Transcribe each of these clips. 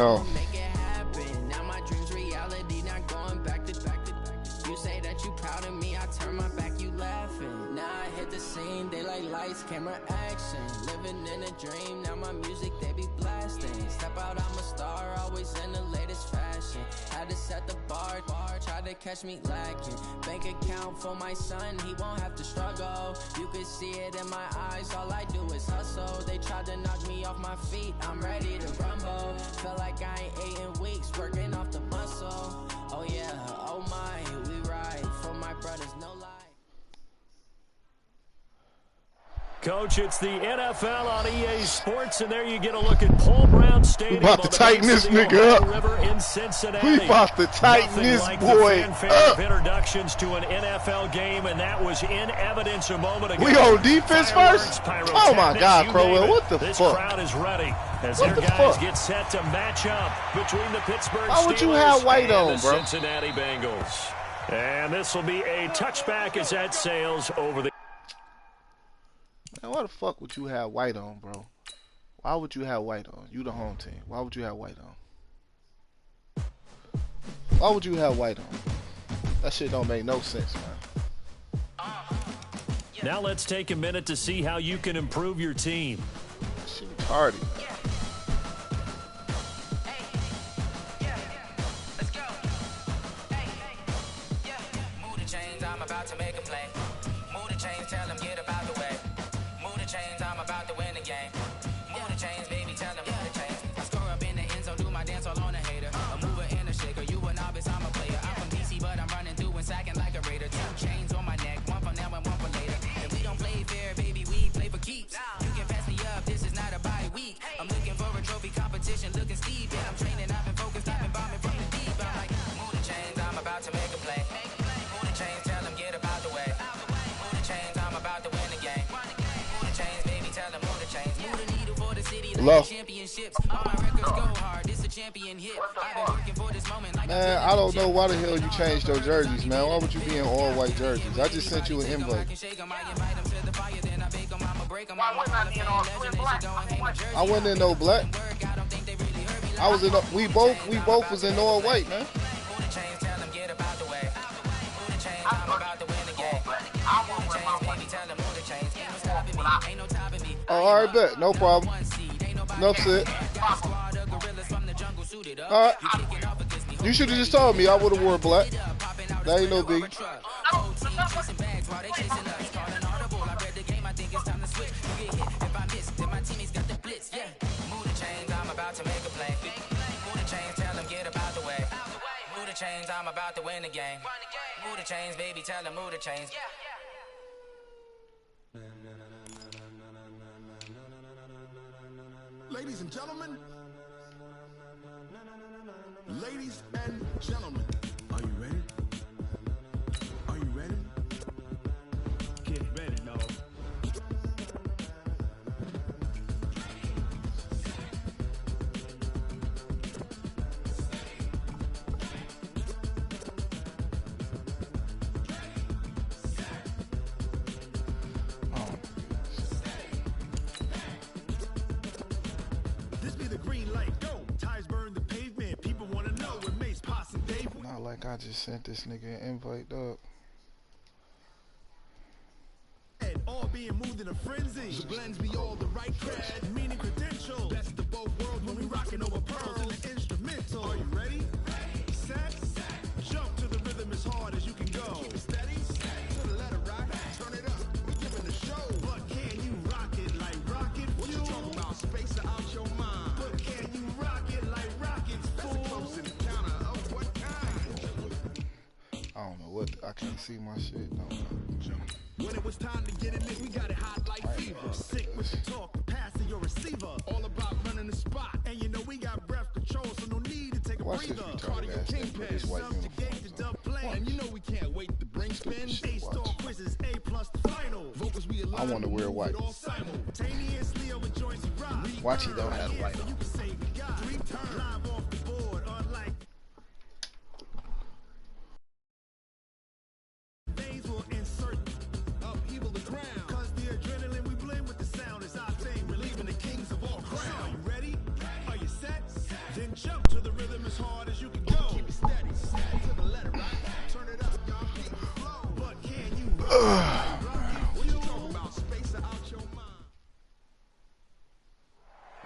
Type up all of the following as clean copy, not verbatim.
Oh. Make it happen. Now my dreams reality, not going back to back to back. You say that you proud of me, I turn my back, you laughing. Now I hit the scene, they like lights, camera, action. Living in a dream, now my music they be blasting. Step out, I'm a star, always in the latest fashion. Had to set the bar, try to catch me lacking. Bank account for my son, he won't have to struggle. You can see it in my eyes, all I do is hustle. They tried to knock me off my feet, I'm ready to rumble. Feel like I ain't ate in weeks, working off the muscle. Oh yeah, oh my, we ride for my brothers, no lie. Coach, it's the NFL on EA Sports, and there you get a look at Paul Brown Stadium. We about to tighten this nigga up. River in Cincinnati. We about to tighten this boy up. Introductions to an NFL game, and that was in evidence a moment ago. We on defense first? Oh my God, Crowell, what the fuck? This crowd is ready as their guys get set to match up between the Pittsburgh Steelers Why would you have white on, and the bro? Cincinnati Bengals. And this will be a touchback as that sails over the. Man, why the fuck would you have white on, bro? Why would you have white on? You the home team. Why would you have white on? Why would you have white on? That shit don't make no sense, man. Now let's take a minute to see how you can improve your team. That shit retarded, man. Looking Steve, yeah, I'm training, I've been focused, I've been bombing from the deep. I'm like, move the chains, I'm about to make a play. Move the chains, tell them get about the way. Move the chains, I'm about to win the game. Move the chains, baby, tell them move the chains. Move the needle for the city like championships. All my records go hard, this a champion hit. I've been working for this moment like man, I don't know why the hell you changed your jerseys, man. Why would you be in all white jerseys? I just sent you an invite. I wasn't in no black. I was in. We both was in all white, man. Oh, all right, bet, no problem. Enough said. All right. You should have just told me. I would have worn black. That ain't no biggie. Chains, I'm about to win the game. Move the chains, baby, tell them move the chains. Ladies and gentlemen, ladies and gentlemen, are you ready? Are you ready? Get ready, dog. Like I just sent this nigga an invite, dog. All being moved in a frenzy. The blends be all the right cred, meaning credential. Best of both worlds when we rocking over pearls in the instrumental. Are you ready? Set, jump to the rhythm as hard as you can go. Keep it steady, to the letter right. Turn it up, we giving the show. But can you rock it like rocket fuel? What you talking about? Space out your mind. But can you rock it like rockets, fool? That's a close encounter of what kind? I don't know what. I can't see my shit. No. When it was time to get it lit, we got it hot like fever. Sick with the talk, passing your receiver. All about running the spot. And you know we got breath control, so no need to take a breather. Cardio kingpin, subjugate the dub plane. And you know we can't wait to bring spin. A-star quizzes, A+ the final. Vocals we alive. I want to wear white. Simultaneously over joints we rock. Watch he don't have white on. You can say we got 3 turns live off the board, unlike veins will insert upheaval the ground. Cause the adrenaline we blend with the sound is our thing. Relieving the kings of all crowns. Are you ready? Are you set? Then jump. To the rhythm as hard as you can go. Keep it steady, steady to the letter, right? Turn it up, y'all keep the flow. But can you what you talking about? Space out your mind.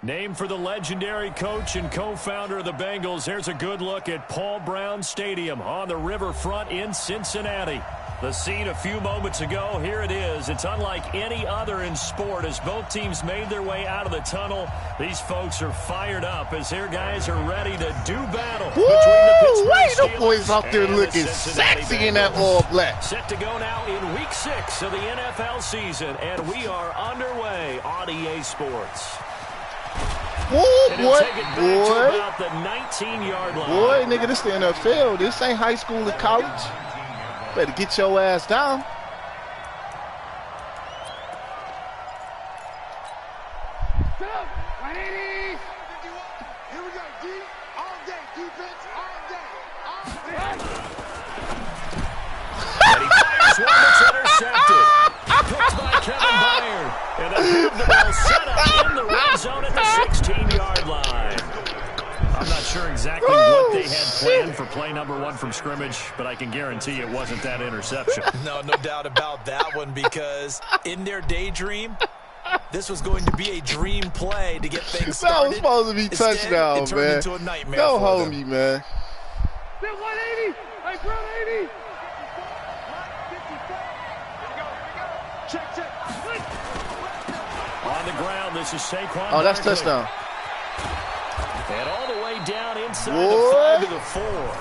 Named for the legendary coach and co-founder of the Bengals, here's a good look at Paul Brown Stadium on the riverfront in Cincinnati. The scene a few moments ago, here it is. It's unlike any other in sport as both teams made their way out of the tunnel. These folks are fired up as their guys are ready to do battle between the Pittsburgh Steelers the boys out there and looking the Cincinnati sexy Bengals. in that all black. Set to go now in Week 6 of the NFL season, and we are underway on EA Sports. Oh, And he'll boy, take it back to about the 19-yard line. boy, nigga, this the NFL. This ain't high school or college. Better get your ass down. Here we go, D. All day, defense, all day, all day. And he fires one that's intercepted. Picked by Kevin Byard. And they have the ball set up in the red zone at the 16-yard line. I'm not sure exactly what they had planned for play number 1 from scrimmage, but I can guarantee it wasn't that interception. No doubt about that one, because in their daydream, this was going to be a dream play to get things started. That was supposed to be Instead, touchdown, it turned man. into a nightmare Go for home, them. you man. 180. Hey, 180. Check. On the ground, this is Saquon Oh, that's Barkley. touchdown. And all the way down inside Boy. the 5 to the 4.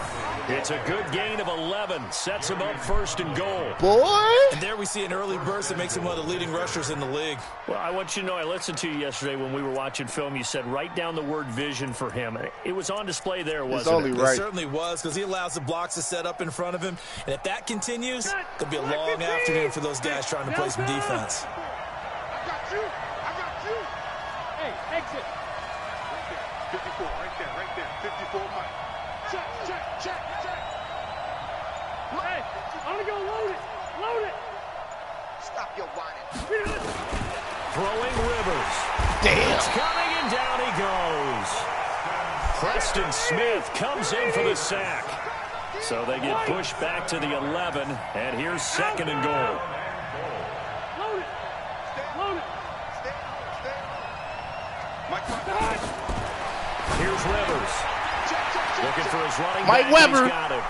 It's a good gain of 11. Sets him up first and goal. Boy. And there we see an early burst that makes him one of the leading rushers in the league. Well, I want you to know, I listened to you yesterday when we were watching film. You said write down the word vision for him. It was on display there, It's wasn't only it? It right. certainly was, because he allows the blocks to set up in front of him. And if that continues, it'll be a long afternoon for those guys trying to play some defense. I got you. Hey, exit. 54, right there. 54, Mike. Check. Hey, I'm gonna go load it. Stop your whining. Throwing Rivers. Damn. It's coming, and down he goes. Preston Smith comes in for the sack. So they get pushed back to the 11, and here's second and goal. Load it. Here's Rivers. Looking for his running Mike back. Weber. He's got him.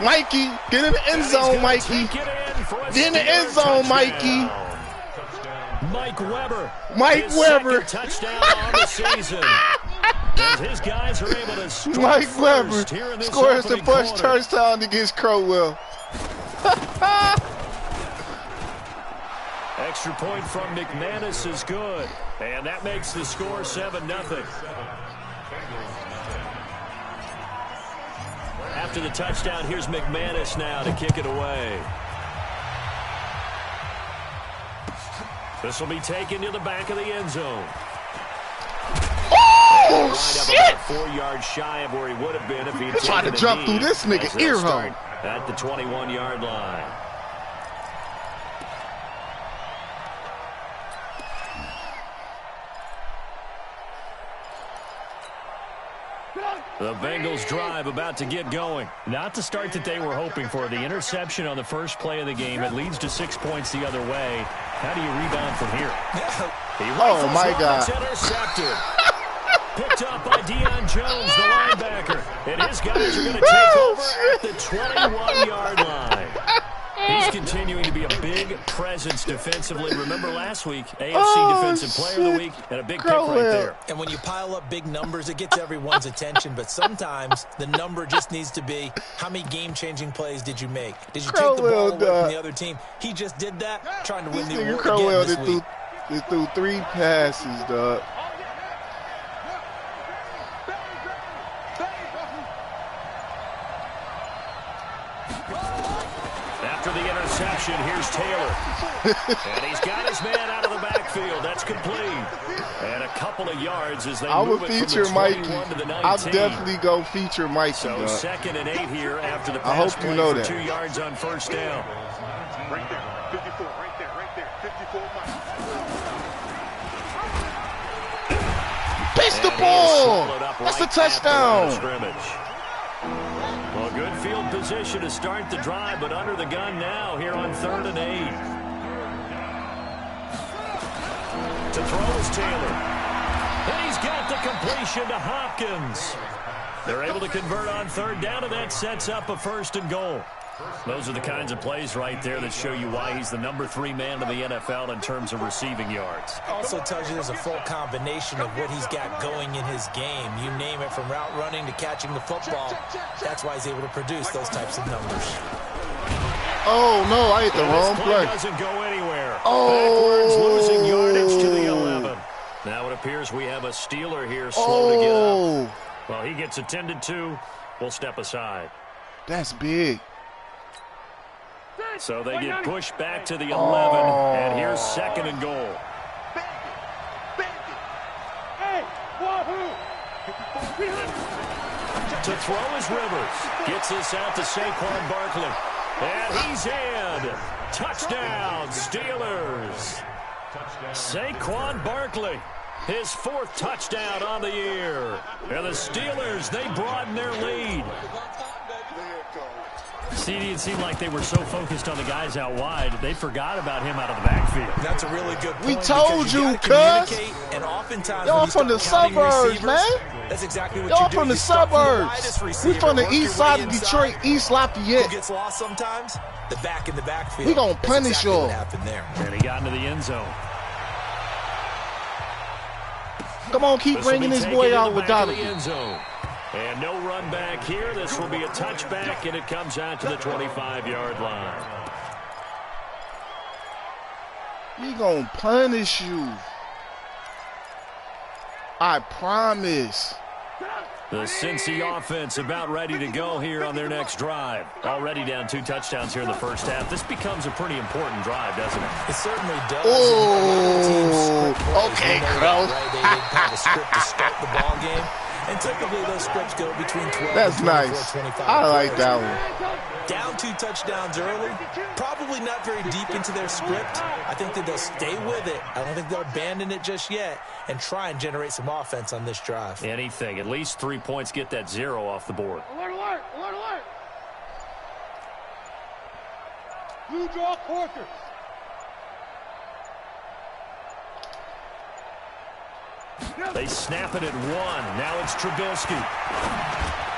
Mikey, get in the end And he's zone, gonna Mikey. take it in for a Get in the end Steeler zone, touchdown. Mikey. Mike Weber. Mike his Weber. second touchdown on the season. As his guys are able to strike Mike Weber first here in this scores the opening first quarter. touchdown against Crowell. Extra point from McManus is good. And that makes the score 7-0. After the touchdown, here's McManus now to kick it away. This will be taken to the back of the end zone. Oh, Wind up shit! about 4 yards shy of where he would have been if he'd Trying taken to a jump knee, through this nigga as they'll ear start hole. at the 21-yard line. The Bengals drive about to get going. Not the start that they were hoping for. The interception on the first play of the game. It leads to 6 points the other way. How do you rebound from here? He Oh, rifles my one God. that's intercepted. Picked up by Deion Jones, the linebacker. And his guys are going to take over at the 21-yard line. He's continuing to be a big presence defensively. Remember last week, AFC Defensive Player of the Week, and a big pick right there. And when you pile up big numbers, it gets everyone's attention. But sometimes the number just needs to be, how many game-changing plays did you make? Did you take the ball away from the other team? He just did that, trying to win This the nigga award Crowell again this week. just threw 3 passes, dog. After the interception, here's Taylor. And he's got his man out of the backfield. That's complete. And a couple of yards as they I move would it from feature the Mikey. 21 to the 19. I'll definitely go feature Mikey, So dog. 2nd and 8 here after the I pass hope you play know for that. 2 yards on first down. Right there. 54, right there. 54, Mike. Pistol And ball. That's a touchdown. Well, good field position to start the drive, but under the gun now here on 3rd and 8. To throw is Taylor. And he's got the completion to Hopkins. They're able to convert on 3rd down, and that sets up a 1st and goal. Those are the kinds of plays right there that show you why he's the number 3 man in the NFL in terms of receiving yards. Also tells you there's a full combination of what he's got going in his game. You name it, from route running to catching the football. That's why he's able to produce those types of numbers. Oh, no, I hit the wrong play. Doesn't go anywhere. Oh. Backwards, losing yardage to the 11. Now it appears we have a Steeler here slow to get up. Well, he gets attended to. We'll step aside. That's big. So they get pushed back to the 11, and here's 2nd and goal. To throw is Rivers. Gets this out to Saquon Barkley. And he's in. Touchdown, Steelers. Saquon Barkley, his 4th touchdown on the year. And the Steelers, they broaden their lead. CD, it seemed like they were so focused on the guys out wide, they forgot about him out of the backfield. That's a really good point. We told you, cuz. And oftentimes, y'all from the suburbs, man. That's exactly what y'all from the suburbs. We from the east side of Detroit, East Lafayette. Who gets lost sometimes? The back in the backfield. We gonna punish y'all. And he got into the end zone. Come on, keep bringing this boy out with Donovan. And no run back here. This will be a touchback, and it comes out to the 25-yard line. We gonna punish you. I promise. The Cincy offense about ready to go here on their next drive. Already down 2 touchdowns here in the first half. This becomes a pretty important drive, doesn't it? It certainly does. Oh, okay, Crow. They didn't have a script to start the ball game. And typically those scripts go between 12 That's and 24, nice. 25. I like that one. Down 2 touchdowns early. Probably not very deep into their script. I think that they'll stay with it. I don't think they'll abandon it just yet and try and generate some offense on this drive. Anything. At least 3 points, get that 0 off the board. Alert, alert, alert, alert. Blue draw Corker. They snap it at 1. Now it's Trubisky.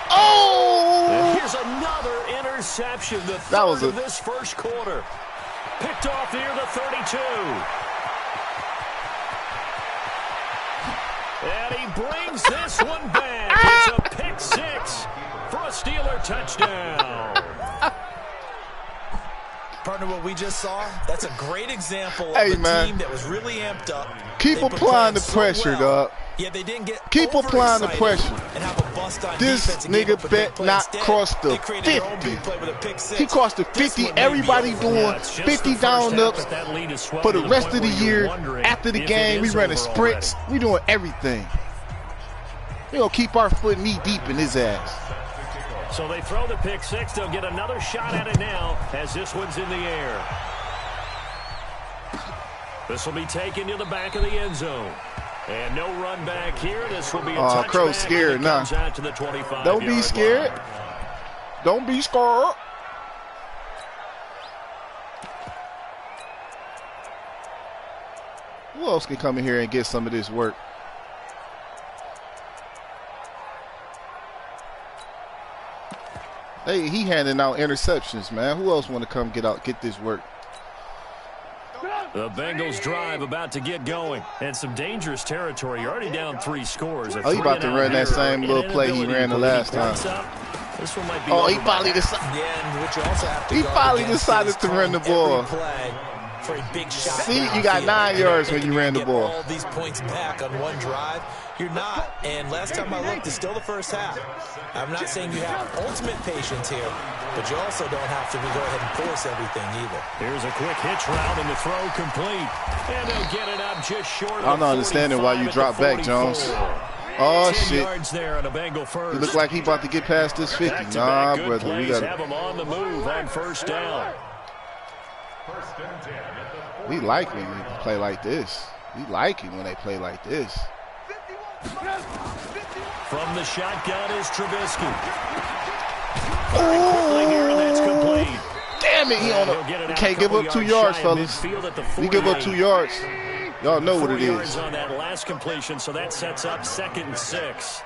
Oh! And here's another interception. The third of this first quarter. Picked off near the 32. And he brings this one back. It's a pick 6 for a Steeler touchdown. Partner, what we just saw, that's a great example of a team that was really amped up. Keep applying the pressure, dog. Yeah, they didn't get Keep applying the pressure. And have a bust on this nigga bet not cross the 50. He crossed the 50. Everybody doing 50 down ups for the rest of the year. After the game, we running sprints. We doing everything. We gonna keep our foot knee deep in his ass. So they throw the pick 6. They'll get another shot at it now as this one's in the air. This will be taken to the back of the end zone. And no run back here. This will be a touchback. Crow's scared now. Don't be scared. Don't be scared. Who else can come in here and get some of this work? Hey, he handing out interceptions, man. Who else want to come get this work? The Bengals drive about to get going. And some dangerous territory. You're already down 3 scores. Oh, he about to run that same little play he ran the last time. This one might be he finally decided. He finally decided to run the ball. For a big shot. See, you got 9 yards when you ran the ball. All these points back on one drive. You're not. And last time I looked, it's still the first half. I'm not saying you have ultimate patience here, but you also don't have to go ahead and force everything either. Here's a quick hitch route and the throw complete. And they'll get it up just short of I'm not understanding why you drop back, Jones. Oh, shit. Yards there on a Bengal first. He look like he about to get past this 50. Nah, brother. We got have him on the move on first down. We like when they play like this. We like it when they play like this. From the shotgun is Trubisky. Very quickly here, and that's complete. Damn it, he can't give up 2 yards, fellas. We give up 2 yards. Y'all know what it is. 4 yards on that last completion, so that sets up 2nd and 6.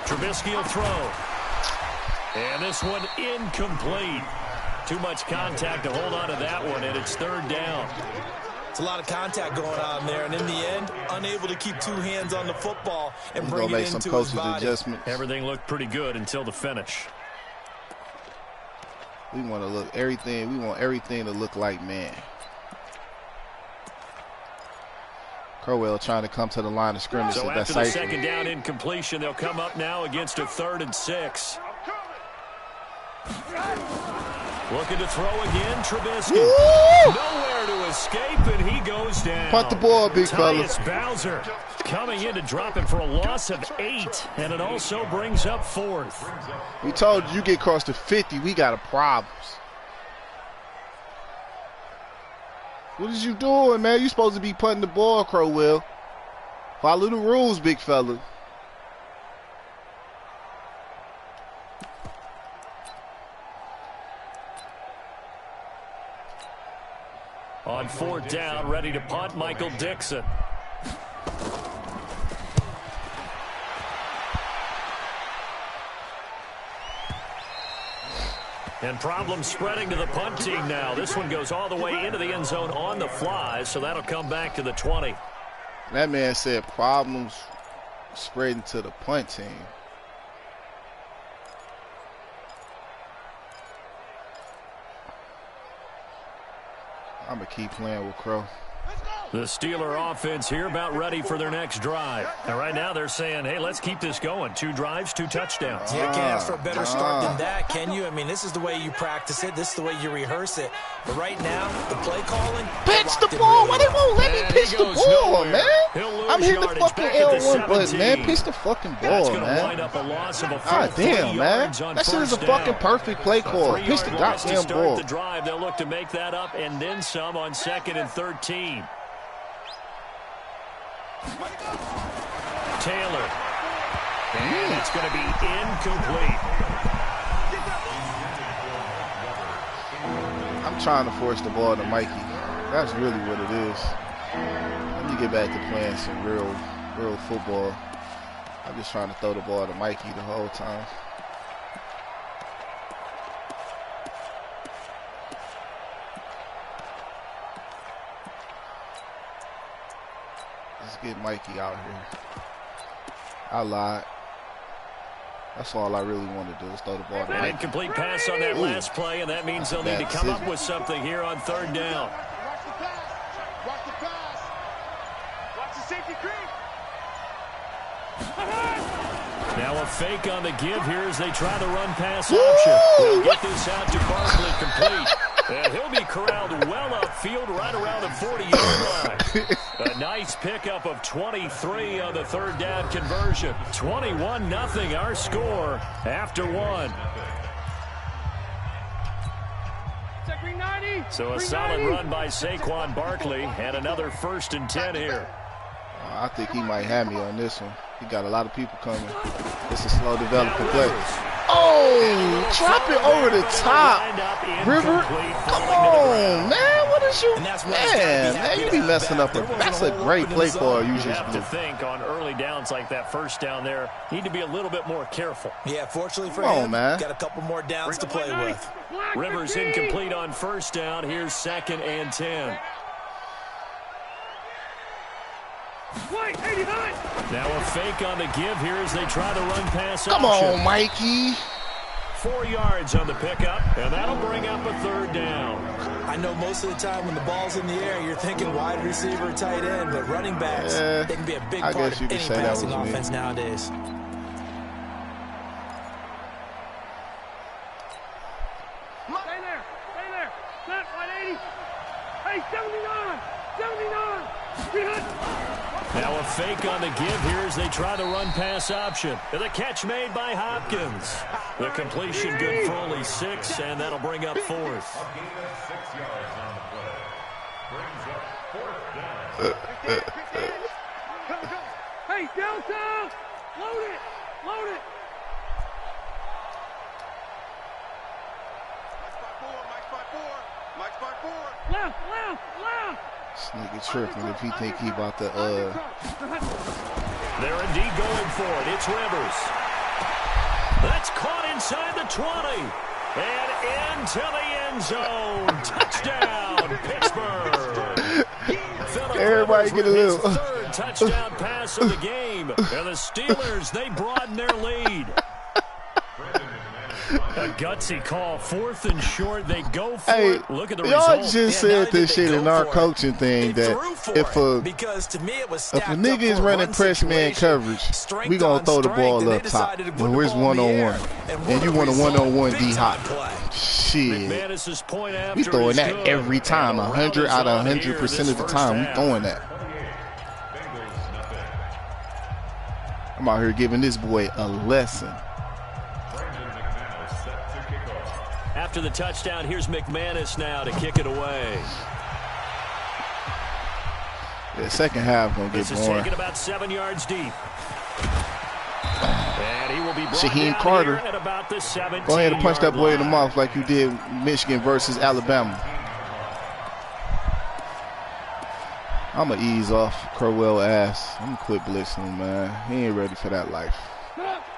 Trubisky will throw. And this one incomplete. Too much contact to hold on to that one, and it's 3rd down. It's a lot of contact going on there, and in the end, unable to keep 2 hands on the football and bring it into his body. Everything looked pretty good until the finish. We want to look everything. We want everything to look like man. Crowell trying to come to the line of scrimmage. So after the 2nd down incompletion, they'll come up now against a 3rd and 6. Looking to throw again, Trubisky. Woo! Nowhere to escape, and he goes down. Punt the ball, big fella. Bowser coming in to drop him for a loss of 8, and it also brings up 4th. We told you get across the 50, we got a problems. What is you doing, man? You supposed to be punting the ball, Crowell. Follow the rules, big fella. On 4th down, ready to punt, Michael Dixon. And problems spreading to the punt team now. This one goes all the way into the end zone on the fly, so that'll come back to the 20. That man said problems spreading to the punt team. I'm going to keep playing with Crow. The Steeler offense here about ready for their next drive. And right now they're saying, hey, let's keep this going. 2 drives, 2 touchdowns. Yeah, you can't ask for a better start than that, can you? I mean, this is the way you practice it. This is the way you rehearse it. But right now, the play calling. Pitch the ball. Why they won't let me pitch the ball, man? I'm hitting the fucking L1 button, man. Pitch the fucking ball, man. God damn, man. That shit is a fucking perfect play call. Pitch the goddamn ball. The drive, they'll look to make that up and then some on 2nd and 13. Taylor. And it's going to be incomplete. I'm trying to force the ball to Mikey. That's really what it is. Let me get back to playing some real football. I'm just trying to throw the ball to Mikey the whole time. Let's get Mikey out here. I lied. That's all I really want to do is throw the ball to An Mikey. incomplete pass on that last play, and that means they'll need to come up with something here on 3rd down. Watch the pass. Watch the pass. Watch the safety creep. Now a fake on the give here as they try the run pass option. They'll get this out to Barkley complete. And he'll be corralled well upfield right around the 40-yard line. A nice pickup of 23 on the 3rd down conversion. 21-0 our score after 1. So a solid run by Saquon Barkley and another 1st and 10 here. I think he might have me on this one. He got a lot of people coming. It's a slow developing play. Oh, drop it over the top. River, come on, man. What is you? Man, you be messing up. That's a great play for you. You have to think on early downs like that 1st down there, need to be a little bit more careful. Yeah, fortunately for him, got a couple more downs to play with. Rivers incomplete on 1st down. Here's 2nd and 10. Now a fake on the give here as they try to run pass option. Come on, Mikey. 4 yards on the pickup, and that'll bring up a 3rd down. I know most of the time when the ball's in the air, you're thinking wide receiver, tight end, but running backs, they can be a big part of any passing offense nowadays. Stay there. Set 180. Hey, 79. 79. Now a fake on the give here as they try the run pass option. And the catch made by Hopkins. The completion good for only 6, and that'll bring up 4th. Hey, Delta! Load it! Load it! Mike's by 4. Left! This nigga tripping if he think he about to They're indeed going for it. It's Rivers. That's caught inside the 20. And into the end zone. Touchdown, Pittsburgh. Everybody get a little. Third touchdown pass of the game. And the Steelers, they broaden their lead. A gutsy call, 4th and short. They go for it. Look at the y'all result. just said this shit in our coaching thing that if a nigga is running press man coverage, we gonna throw the ball up top. When we're one-on-one, and you want a one-on-one D hop. Shit, we throwing that every time. 100 out of 100% of the time, we throwing that. I'm out here giving this boy a lesson. After the touchdown, here's McManus now to kick it away. The second half gonna get boring. This is taken about 7 yards deep. And he will be brought Shaheem down Carter. here at about the 17-yard Go ahead and punch that boy line. in the mouth like you did Michigan versus Alabama. I'm going to ease off Crowell ass. I'm going to quit blitzing him, man. He ain't ready for that life.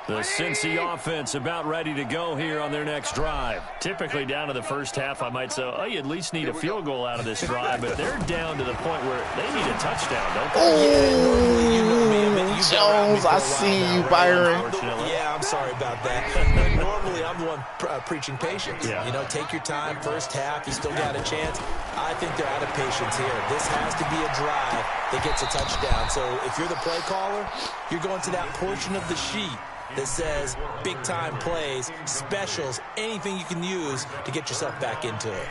The Cincy offense about ready to go here on their next drive. Typically down to the first half, I might say, oh, you at least need a field goal out of this drive, but they're down to the point where they need a touchdown, don't they? Oh, Jones, I see you, Byron. Yeah, I'm sorry about that. Normally, I'm the one preaching patience. Yeah. You know, take your time, first half, you still got a chance. I think they're out of patience here. This has to be a drive that gets a touchdown. So if you're the play caller, you're going to that portion of the sheet that says big-time plays, specials, anything you can use to get yourself back into it.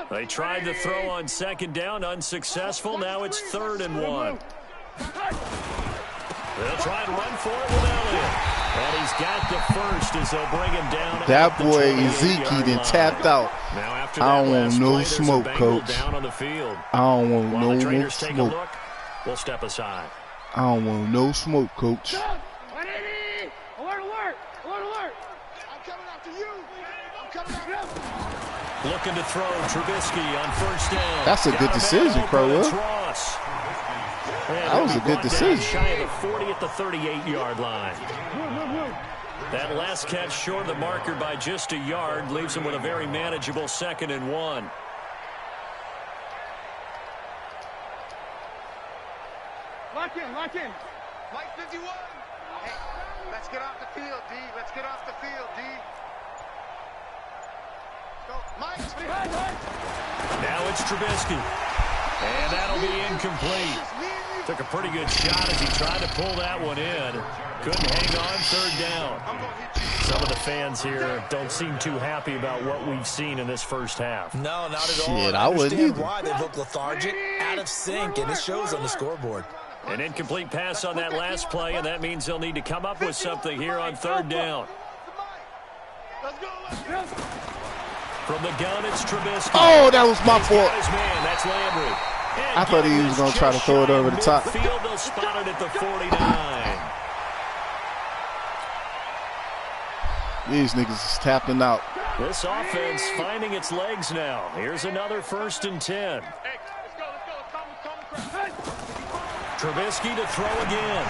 They tried to throw on second down, unsuccessful. Now it's 3rd and 1. They'll try and run for it with Elliott. And he's got the first as they'll bring him down. That boy Ezekiel done tapped out. I don't want no smoke, coach. Down on the field. I don't want While no the more traders take a smoke. look, we'll step aside. I don't want no smoke, coach. Alert, alert! Alert, alert! I'm coming after you! I'm coming after you! Looking to throw Trubisky on first down. That's a good decision, Crowell. That was a good decision. Shy of the 40 at the 38-yard line. That last catch short of the marker by just a yard leaves him with a very manageable 2nd and 1. Lock in, lock in. Mike 51. Hey, let's get off the field, D. Let's get off the field, D. Let's go. Mike. Now it's Trubisky. And that'll be incomplete. Took a pretty good shot as he tried to pull that one in. Couldn't hang on, 3rd down. Some of the fans here don't seem too happy about what we've seen in this first half. No, not at all. Shit, I wouldn't understand either. why they look lethargic, out of sync, and it shows on the scoreboard. An incomplete pass on that last play, and that means they'll need to come up with something here on 3rd down. Let's go, let's go. From the gun, it's Trubisky. Oh, that was my He's fault. got his man. That's Landry. And I thought he was going to try to throw it over the top. Midfield, they'll spot it at the 49. These niggas is tapping out. This offense finding its legs now. Here's another 1st and 10. Hey, let's go, let's go. Let's come. Trubisky to throw again.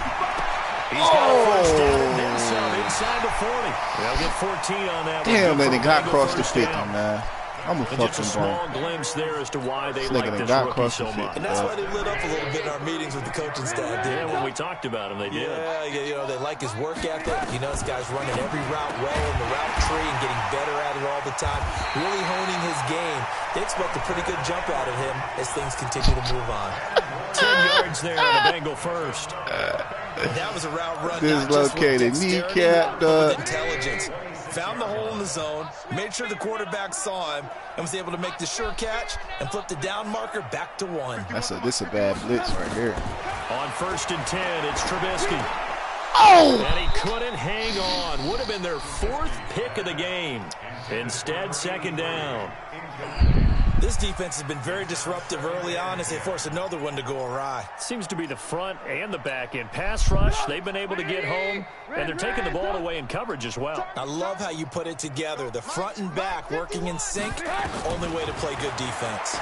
He's got a first down and then some inside the 40. They'll get 14 on that. Damn, one. they got Good across the first 50, down. man. I'm a And just a fucking small bum. glimpse there as to why they This like nigga this got rookie across so the 50. much. And that's why they lit up a little bit in our meetings with the coaching staff. Yeah, when we talked about him, they did. Yeah, you know, they like his work ethic. You know, this guy's running every route well in the route tree and getting better at it all the time. Really honing his game. They expect a pretty good jump out of him as things continue to move on. 10 yards there on the Bengal first. That was a route run. Dislocated not just with kneecap, dexterity, but dog. with intelligence. found the hole in the zone, made sure the quarterback saw him, and was able to make the sure catch and flip the down marker back to 1. This a bad blitz right here. On 1st and 10, it's Trubisky. Oh! And he couldn't hang on. Would have been their 4th pick of the game. Instead, 2nd down. This defense has been very disruptive early on as they force another one to go awry. Seems to be the front and the back end. Pass rush, they've been able to get home, and they're taking the ball away in coverage as well. I love how you put it together. The front and back working in sync, only way to play good defense.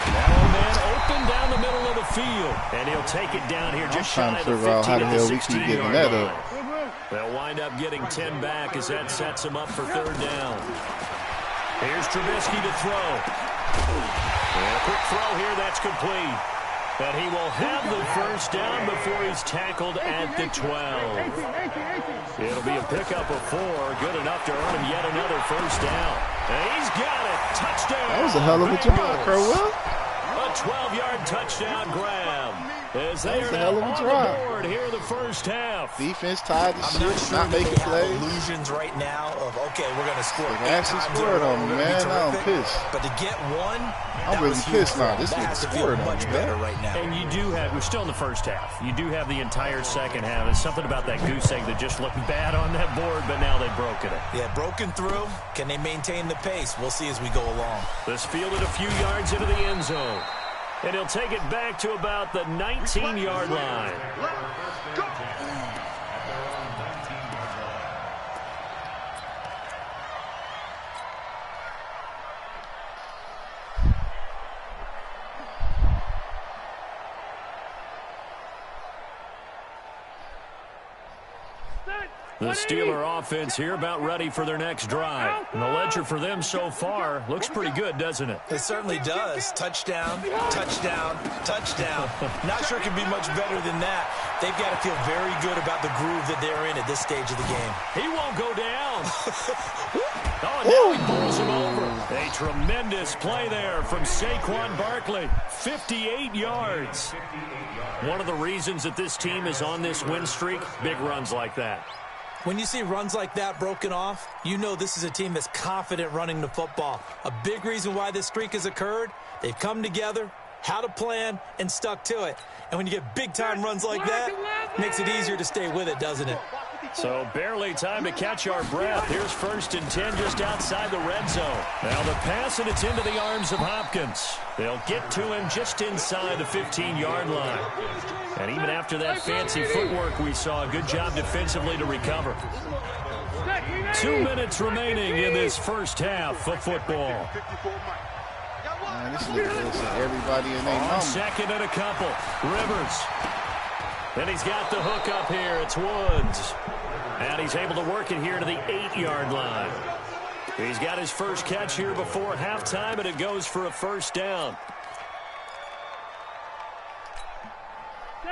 Now a man open down the middle of the field, and he'll take it down here just shy of the 15 to the 16-yard line. They'll wind up getting 10 back as that sets them up for 3rd down. Here's Trubisky to throw. And a quick throw here, that's complete. But he will have the 1st down before he's tackled at the 12. It'll be a pickup of 4, good enough to earn him yet another 1st down. And he's got it, touchdown. That was a hell of a drive, Kerwell. A 12-yard touchdown grab. As they are hell of a on drive. the board here in the 1st half. Defense tied the I'm not shit, sure not that making they have plays. illusions right now of, okay, we're going to score They 8 actually times scored in a row. on me, We're gonna be man. Now I'm terrific. pissed. But to get one, I'm that really was pissed huge. now. This That nigga has to feel scored on much me, better man. right now. And you do have, we're still in the 1st half. You do have the entire 2nd half. It's something about that goose egg that just looked bad on that board, but now they've broken it. Yeah, broken through. Can they maintain the pace? We'll see as we go along. This fielded a few yards into the end zone. And he'll take it back to about the 19-yard line. The Steeler offense here about ready for their next drive. And the ledger for them so far looks pretty good, doesn't it? It certainly does. Touchdown, touchdown, touchdown. Not sure it can be much better than that. They've got to feel very good about the groove that they're in at this stage of the game. He won't go down. Oh, now he pulls him over. A tremendous play there from Saquon Barkley. 58 yards. One of the reasons that this team is on this win streak, big runs like that. When you see runs like that broken off, you know this is a team that's confident running the football. A big reason why this streak has occurred, they've come together, had a plan, and stuck to it. And when you get big-time runs like that, it makes it easier to stay with it, doesn't it? So barely time to catch our breath. Here's 1st and 10 just outside the red zone. Now the pass, and it's into the arms of Hopkins. They'll get to him just inside the 15-yard line. And even after that fancy footwork we saw, a good job defensively to recover. 2 minutes remaining in this 1st half of football. Man, this nigga listen to everybody in their On number. 2nd and a couple. Rivers. And he's got the hook up here. It's Woods. And he's able to work it here to the 8-yard line. He's got his first catch here before halftime, and it goes for a 1st down.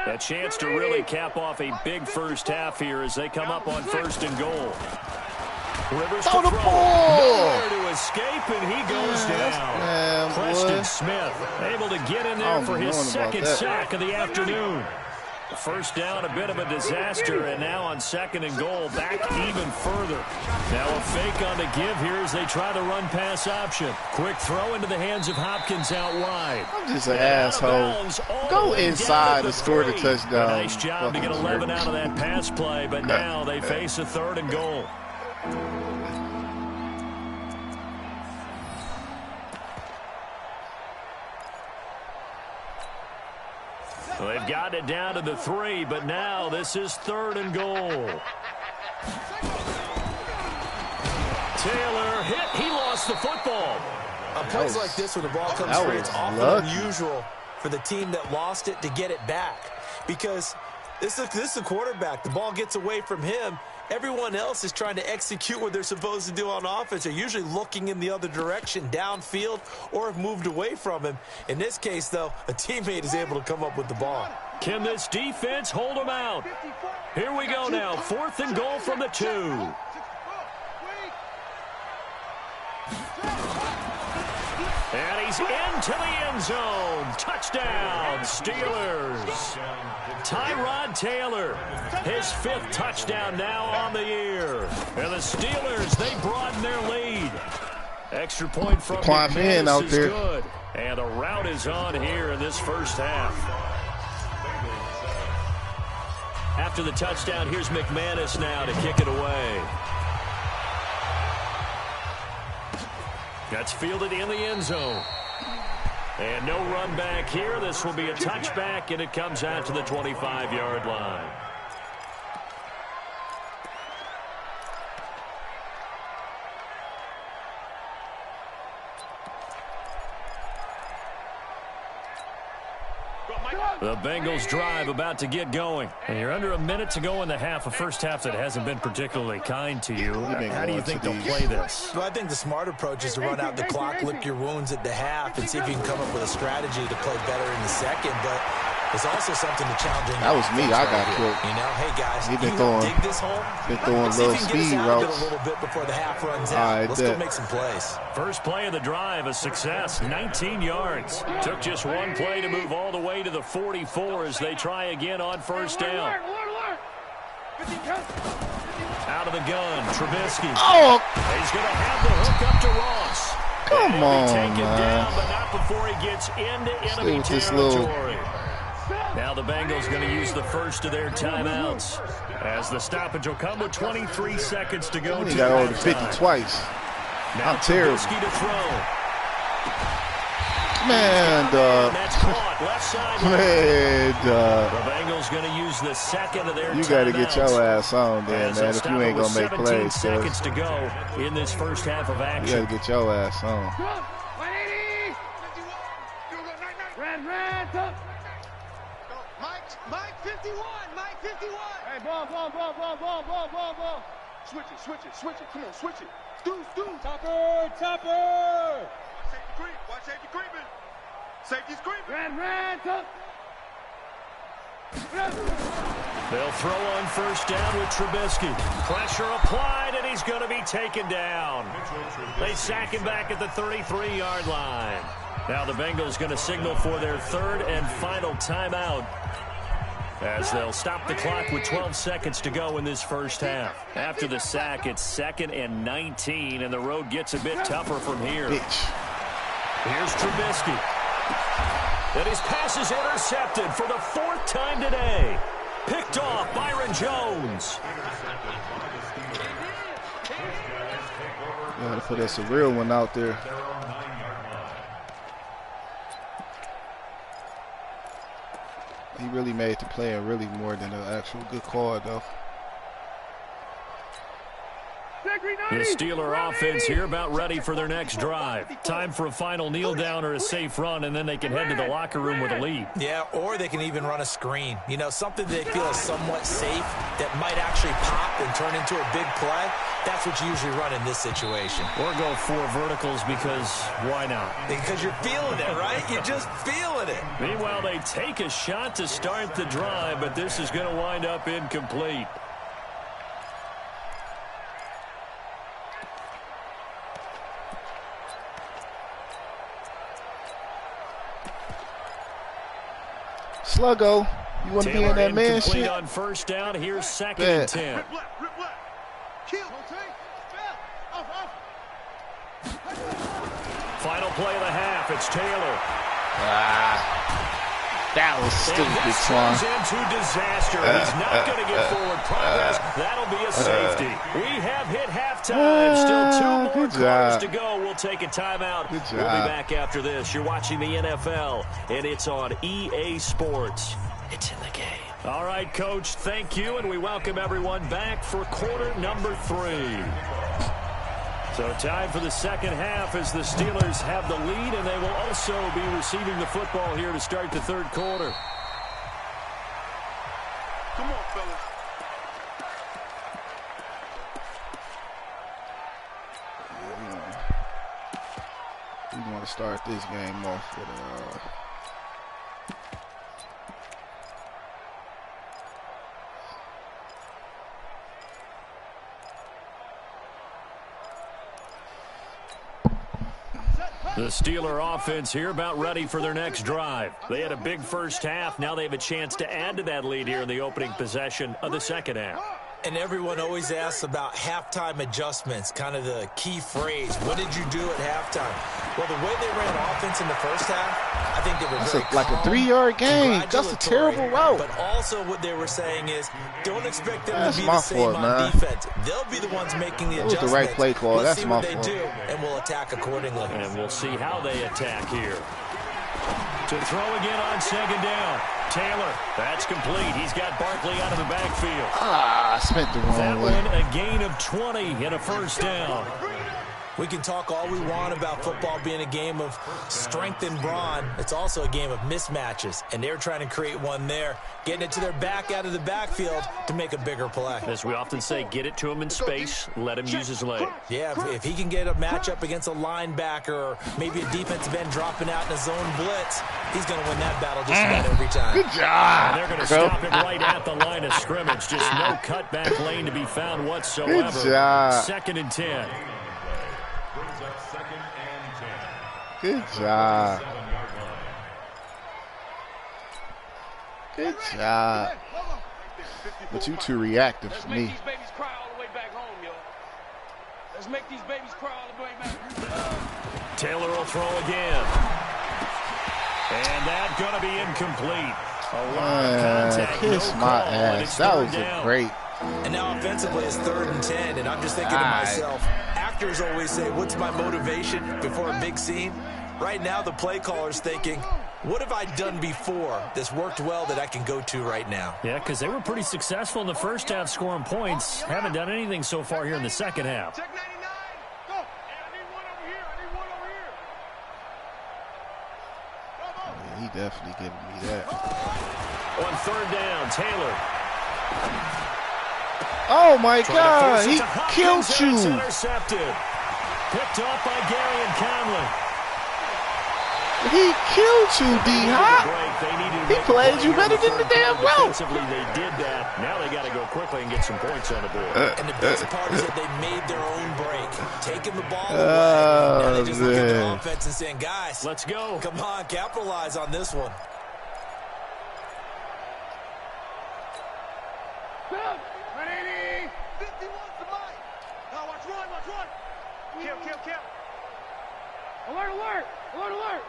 A chance to really cap off a big 1st half here as they come up on 1st and goal. Rivers Throw to the throw. ball. Nowhere to escape, and he goes down. Man, Preston boy. Smith able to get in I there don't for be his knowing about 2nd that. sack of the afternoon. 1st down, a bit of a disaster, and now on 2nd and goal, back even further. Now a fake on the give here as they try to run pass option. Quick throw into the hands of Hopkins out wide. I'm just an asshole. Go inside and score the touchdown. A nice job to get Fucking 11 jerk. out of that pass play, but now they face a 3rd and goal. Well, they've gotten it down to the 3, but now this is 3rd and goal. Taylor hit. He lost the football. On plays like this, when the ball comes that free, was it's often lucky. unusual for the team that lost it to get it back. Because this is a quarterback. The ball gets away from him. Everyone else is trying to execute what they're supposed to do on offense. They're usually looking in the other direction, downfield, or have moved away from him. In this case, though, a teammate is able to come up with the ball. Can this defense hold him out? Here we go now. 4th and goal from the 2. And he's into the end zone. Touchdown, Steelers. Tyrod Taylor, his 5th touchdown now on the year. And the Steelers, they broaden their lead. Extra point from McManus out is there. good. And the route is on here in this first half. After the touchdown, here's McManus now to kick it away. That's fielded in the end zone. And no run back here. This will be a touchback, and it comes out to the 25-yard line. The Bengals drive about to get going. And you're under a minute to go in the half, a first half that hasn't been particularly kind to you. How do you think they'll play this? Well, I think the smart approach is to run out the clock, lick your wounds at the half, and see if you can come up with a strategy to play better in the second. But it's also something to challenge. That was me. I got killed. You know, hey guys, He been dig this hole. Been throwing little speed routes. A little bit before the half runs out. Let's go make some plays. First play of the drive, a success, 19 yards. Took just one play to move all the way to the 44 as they try again on first down. Out of the gun, Trubisky. Oh! He's going to have the hook up to Ross. Come on, take him man. down, but not before he gets into enemy territory. Now the Bengals going to use the first of their timeouts as the stoppage will come with 23 seconds to go. He got over 50 twice. Now I'm terrible. Trubisky to throw. Man, dog. That's caught left side. Man, dog. The Bengals going to use the second of their You got to timeouts. get your ass on there, As man, they'll if stop you it ain't with going to make 17 plays. seconds to go in this first half of You action. got to get your ass on. 180. Red, top. Mike 51, Mike 51. Hey, ball. Switch it. Come on, switch it. Deuce. Topper. Watch safety creeping. Safety's creeping. Red, top. They'll throw on first down with Trubisky. Pressure applied, and he's going to be taken down. They sack him back at the 33-yard line. Now the Bengals going to signal for their third and final timeout as they'll stop the clock with 12 seconds to go in this first half. After the sack, it's 2nd and 19, and the road gets a bit tougher from here. Bitch. Here's Trubisky. And his pass is intercepted for the 4th time today. Picked off Byron Jones. You got to put us a real one out there. He really made the play and really more than an actual good call, though. The Steeler offense here about ready for their next drive. Time for a final kneel down or a safe run, and then they can head to the locker room with a lead. Yeah, or they can even run a screen. You know, something they feel is somewhat safe that might actually pop and turn into a big play. That's what you usually run in this situation. Or go 4 verticals because why not? Because you're feeling it, right? You're just feeling it. Meanwhile, they take a shot to start the drive, but this is going to wind up incomplete. Sluggo, you want to be in that man shit? On first down, here's 2nd and 10. Rip left. Kill. Final play of the half, it's Taylor. That was stupid, And this Twan. turns into disaster. He's not going to get forward progress. That'll be a safety. We have hit halftime. Still 2 more good quarters job. to go. We'll take a timeout. Good We'll be job. back after this. You're watching the NFL, and it's on EA Sports. It's in the game. All right, Coach, thank you, and we welcome everyone back for quarter number 3. So time for the second half as the Steelers have the lead, and they will also be receiving the football here to start the third quarter. Come on, fellas. We want to start this game off with The Steeler offense here about ready for their next drive. They had a big first half. Now they have a chance to add to that lead here in the opening possession of the second half. And everyone always asks about halftime adjustments, kind of the key phrase. What did you do at halftime? Well, the way they ran offense in the first half, I think they were like a 3-yard gain. That's a terrible route. But also what they were saying is, don't expect them That's to be my the same fault, on man. defense. They'll be the ones making the adjustments. That was the right play call. Let's That's see my what they fault. do, and we'll attack accordingly. And we'll see how they attack here. To throw again on second down. Taylor, that's complete. He's got Barkley out of the backfield. I spent the That wrong way. one, a gain of 20 and a first down. We can talk all we want about football being a game of strength and brawn. It's also a game of mismatches, and they're trying to create one there, getting it to their back out of the backfield to make a bigger play. As we often say, get it to him in space, let him use his leg. Yeah, if he can get a matchup against a linebacker or maybe a defensive end dropping out in a zone blitz, he's going to win that battle just about every time. Good job. And they're going to stop him right at the line of scrimmage. Just no cutback lane to be found whatsoever. Good job. 2nd and 10. Good job. Good job. But you too reactive for me. Let's make these babies cry all the way back. Taylor will throw again. And that's going to be incomplete. A lot of contact. Kiss no my call, and it's ass. That third was down. a great. And now offensively it's 3rd and 10, and I'm just thinking to myself, actors always say, what's my motivation before a big scene? Right now the play caller's thinking, what have I done before that's worked well that I can go to right now? Yeah, because they were pretty successful in the first half scoring points. Haven't done anything so far here in the second half. Check 99. Go. Hey, I need one over here. I need one over here. Yeah, he definitely giving me that. On 3rd down, Taylor. Oh my Trying to God, force it he to Hopkins, killed and you. It's intercepted. Picked up by Gary and Conley. He killed you, D-Hop. He played you better than the damn route. Defensively, they did that. Now they got to go quickly and get some points on the board. And the best part is that they made their own break, taking the ball away. Now they just look at their offense and saying, guys, let's go. Come on, capitalize on this one. Stop. 180. 51's the mic. Now watch one, watch one. Kill, kill, kill. Alert, alert. Alert, alert.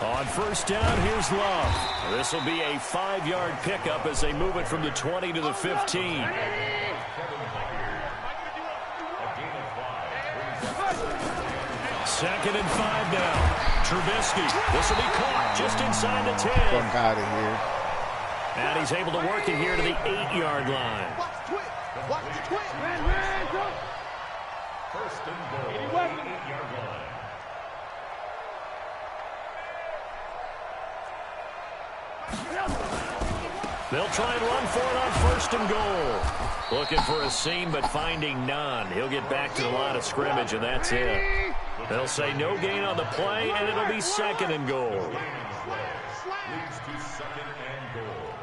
On 1st down, here's Love. This will be a 5-yard pickup as they move it from the 20 to the 15. 2nd and 5 now. Trubisky. This will be caught just inside the 10. Fuck out of here. And he's able to work it here to the 8-yard line. Watch the twist. Watch the twist. Man, go. 1st and goal. 8-yard line. They'll try and run for it on 1st and goal. Looking for a seam, but finding none. He'll get back to the line of scrimmage, and that's it. They'll say no gain on the play, and it'll be 2nd and goal. Leads to 2nd and goal.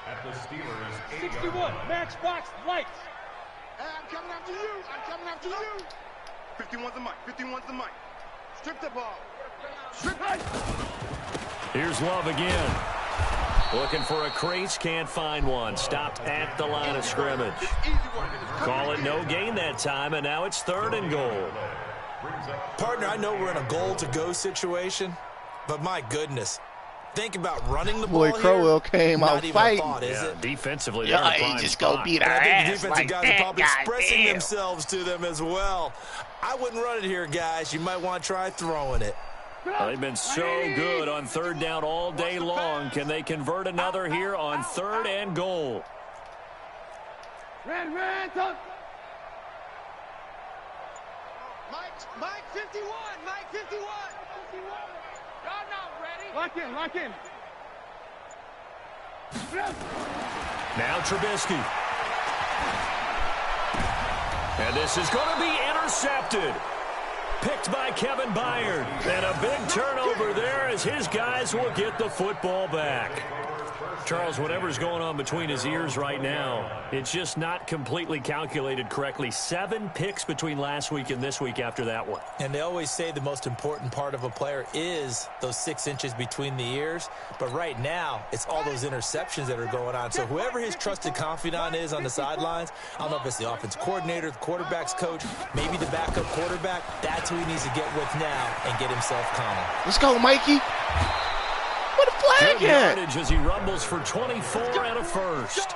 At the Steelers' 61. Max box lights. Hey, I'm coming after you. I'm coming after you. 51's the mic. 51's the mic. Strip the ball. Strip it. Here's Love again. Looking for a crease, can't find one. Stopped at the line of scrimmage. Call it no gain that time, and now it's 3rd and goal. Partner, I know we're in a goal-to-go situation, but my goodness. Think about running the ball Boy, Crowell here. came Not out even fighting. a thought, is it? Defensively, they're in a prime just spot. go beat our I think the ass defensive like guys that. are probably expressing Goddamn. themselves to them as well. I wouldn't run it here, guys. You might want to try throwing it. They've been so good on 3rd down all day long. Can they convert another here on 3rd and goal? Red, up. Mike 51. Mike 51. Y'all not ready. Lock in, lock in. Now Trubisky. And this is going to be intercepted. Picked by Kevin Byard. And a big turnover there as his guys will get the football back. Charles, whatever's going on between his ears right now, it's just not completely calculated correctly. 7 picks between last week and this week after that one. And they always say the most important part of a player is those 6 inches between the ears. But right now, it's all those interceptions that are going on. So whoever his trusted confidant is on the sidelines, I don't know if it's the offense coordinator, the quarterback's coach, maybe the backup quarterback, that's who he needs to get with now and get himself calm. Let's go, Mikey. What a flag Good at? yardage as he rumbles for 24 and a first.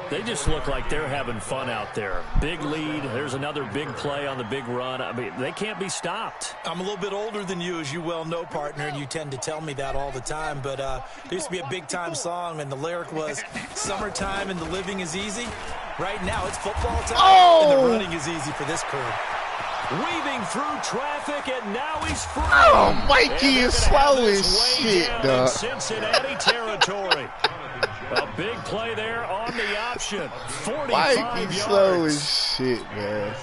They just look like they're having fun out there. Big lead. There's another big play on the big run. I mean, they can't be stopped. I'm a little bit older than you, as you well know, partner, and you tend to tell me that all the time. But there used to be a big-time song, and the lyric was, "Summertime and the living is easy." Right now, it's football time, and the running is easy for this crew. Weaving through traffic, and now he's free. Oh, Mikey is slow as shit, dog. Cincinnati territory. A big play there on the option. 45 Mikey yards. slow as shit, man.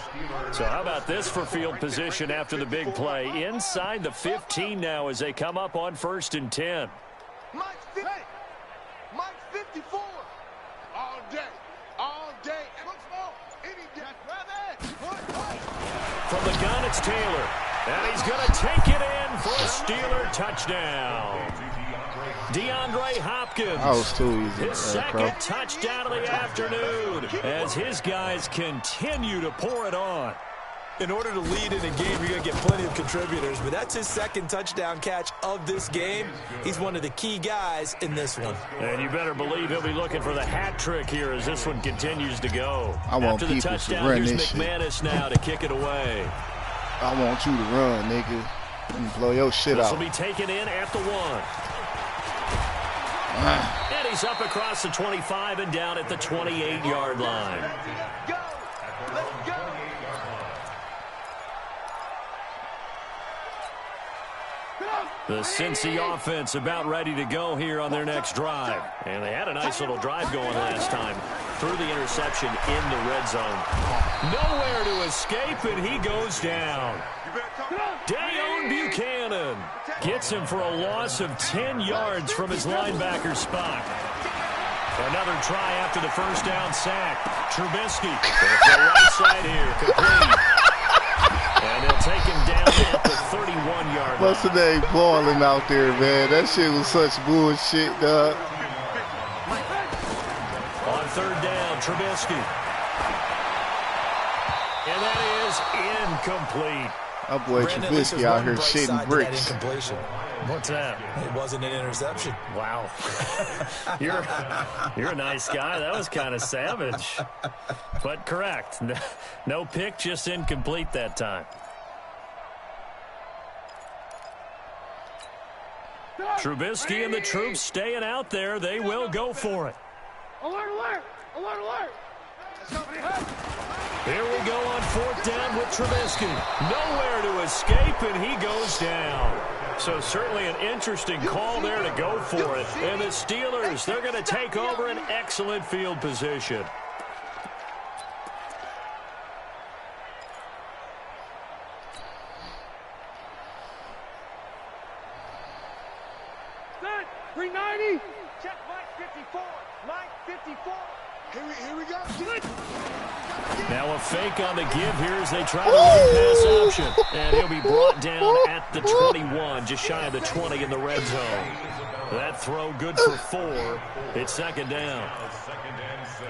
So how about this for field position after the big play? Inside the 15 now as they come up on 1st and 10. Mike's 50. Mike's 54. All day. All day. Any day. From the gun, it's Taylor. And he's going to take it in for a Steeler touchdown. DeAndre Hopkins. That was too easy. His second touchdown of the afternoon as his guys continue to pour it on. In order to lead in a game, you're going to get plenty of contributors, but that's his second touchdown catch of this game. He's one of the key guys in this one. And you better believe he'll be looking for the hat trick here as this one continues to go. I want After the people to touchdown, run here's this shit. McManus now to kick it away. I want you to run, nigga. Let me blow your shit This out. will be taken in at the 1. And he's up across the 25 and down at the 28-yard line. Go. Let's go. The Cincy offense about ready to go here on their next drive. And they had a nice little drive going last time through the interception in the red zone. Nowhere to escape, and he goes down. Dayon Buchanan gets him for a loss of 10 yards from his linebacker spot. Another try after the first down sack. Trubisky goes to the right side here, complete. And they'll take him down at the 31-yard line. What's the name balling out there, man? That shit was such bullshit, dog. On 3rd down, Trubisky. And that is incomplete. My boy Brandon, at least Trubisky there's out one here bright side shitting to bricks. that incompletion. What's that? It wasn't an interception. Wow. You're a nice guy. That was kind of savage. But correct. No pick, just incomplete that time. Trubisky and the troops staying out there. They will go for it. Alert, alert! Alert, alert! Here we go on 4th down with Trubisky. Nowhere to escape, and he goes down. So certainly an interesting call there to go for it. And the Steelers, they're going to take over an excellent field position. Set! 390! Check Mike 54! Mike 54! Here we go. Now a fake on the give here as they try to run pass option. And he'll be brought down at the 21, just shy of the 20 in the red zone. That throw good for 4. It's 2nd down. Second and 6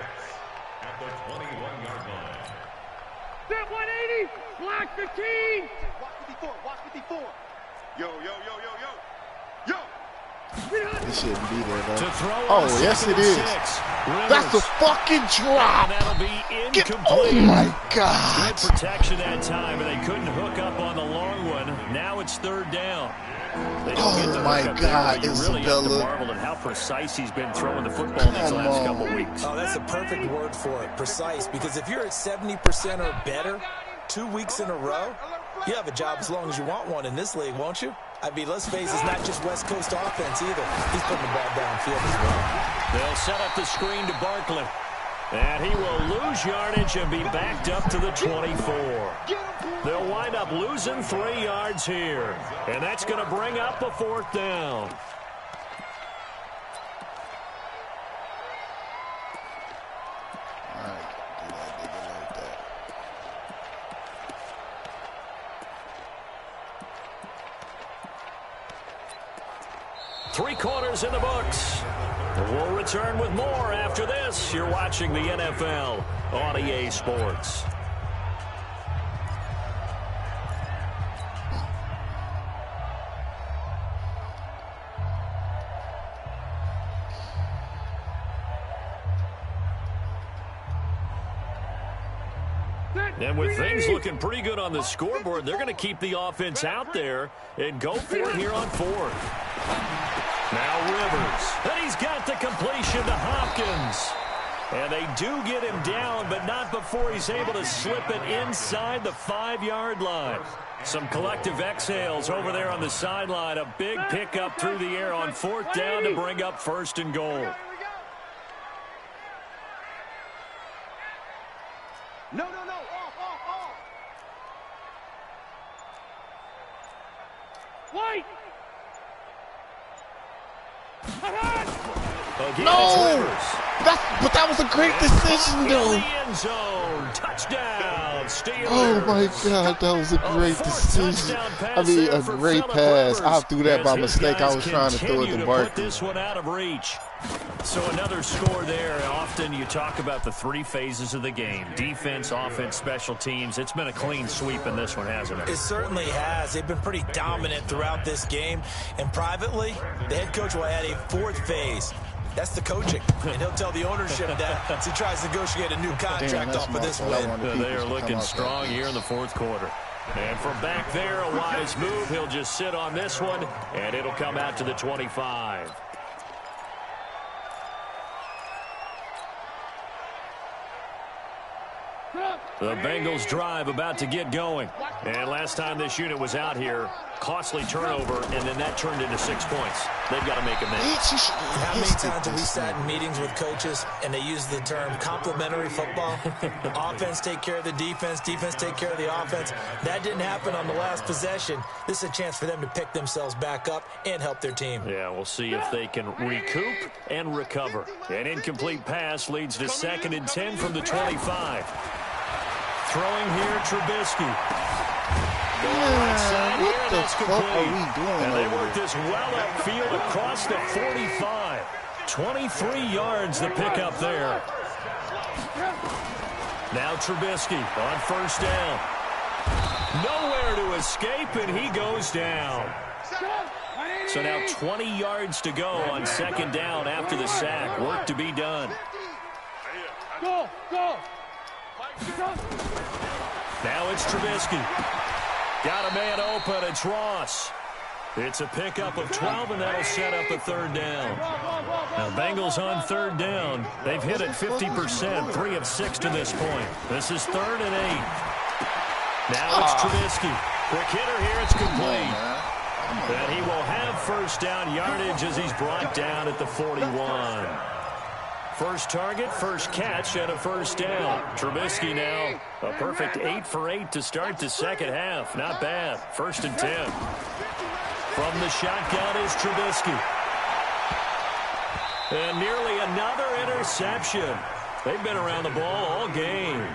at the 21-yard line. Set 180! Block 15! Watch 54. Watch 54. Yo, yo, yo, yo, yo. Yo. It shouldn't be there, To though. throw on Oh, yes, 2nd it and is. 6. That's the Rivers. fucking drop. And that'll be Get, incomplete. oh, my God. Good protection that time, and they couldn't hook up on the long one. Now it's 3rd down. They don't Oh, get the my hookup there, God, but you really have to Isabella. marvel at how precise he's been throwing the football these Come last on. couple weeks. Oh, that's a perfect word for it, precise, because if you're at 70% or better 2 weeks in a row, you have a job as long as you want one in this league, won't you? I mean, let's face it, it's not just West Coast offense either. He's putting the ball downfield as well. They'll set up the screen to Barkley. And he will lose yardage and be backed up to the 24. They'll wind up losing 3 yards here. And that's going to bring up a 4th down. 3 quarters in the books. We'll return with more after this. You're watching the NFL on EA Sports. And with things looking pretty good on the scoreboard, they're going to keep the offense out there and go for it here on 4th. Now Rivers. And he's got the completion to Hopkins. And they do get him down, but not before he's able to slip it inside the 5-yard line. Some collective exhales over there on the sideline. A big pickup through the air on 4th down to bring up 1st and goal. No, no, no. Off. White. Again, No! But that was a great decision, in though. the end zone. Touchdown, Steelers. Oh, my God. That was a great decision. I mean, a great pass. I threw that by mistake. I was trying to throw it to Barkley. Put this one out of reach. So another score there. Often you talk about the 3 phases of the game. Defense, offense, special teams. It's been a clean sweep in this one, hasn't it? It certainly has. They've been pretty dominant throughout this game. And privately, the head coach will add a 4th phase. That's the coaching. And he'll tell the ownership that as he tries to negotiate a new contract off of this win. They are looking strong here in the 4th quarter. And from back there, a wise move. He'll just sit on this one, and it'll come out to the 25. The Bengals drive about to get going. And last time this unit was out here, costly turnover, and then that turned into 6 points. They've got to make a miss. How many times have we sat in meetings with coaches and they use the term complementary football? Offense take care of the defense, defense take care of the offense. That didn't happen on the last possession. This is a chance for them to pick themselves back up and help their team. Yeah, we'll see if they can recoup and recover. An incomplete pass leads to 2nd and 10 from the 25. Throwing here, Trubisky. What the fuck are we doing? And they work this well upfield across the 45. 23 yards the pickup there. Now Trubisky on 1st down. Nowhere to escape, and he goes down. So now 20 yards to go on 2nd down after the sack. Work to be done. Go. Now it's Trubisky. Got a man open. It's Ross. It's a pickup of 12, and that'll set up a 3rd down. Now, Bengals on 3rd down. They've hit it 50%, 3 of 6 to this point. This is 3rd and 8. Now it's Trubisky. Quick hitter here. It's complete. And he will have 1st down yardage as he's brought down at the 41. First target, first catch, and a 1st down. Trubisky now a perfect 8 for 8 to start the 2nd half. Not bad. 1st and 10. From the shotgun is Trubisky. And nearly another interception. They've been around the ball all game.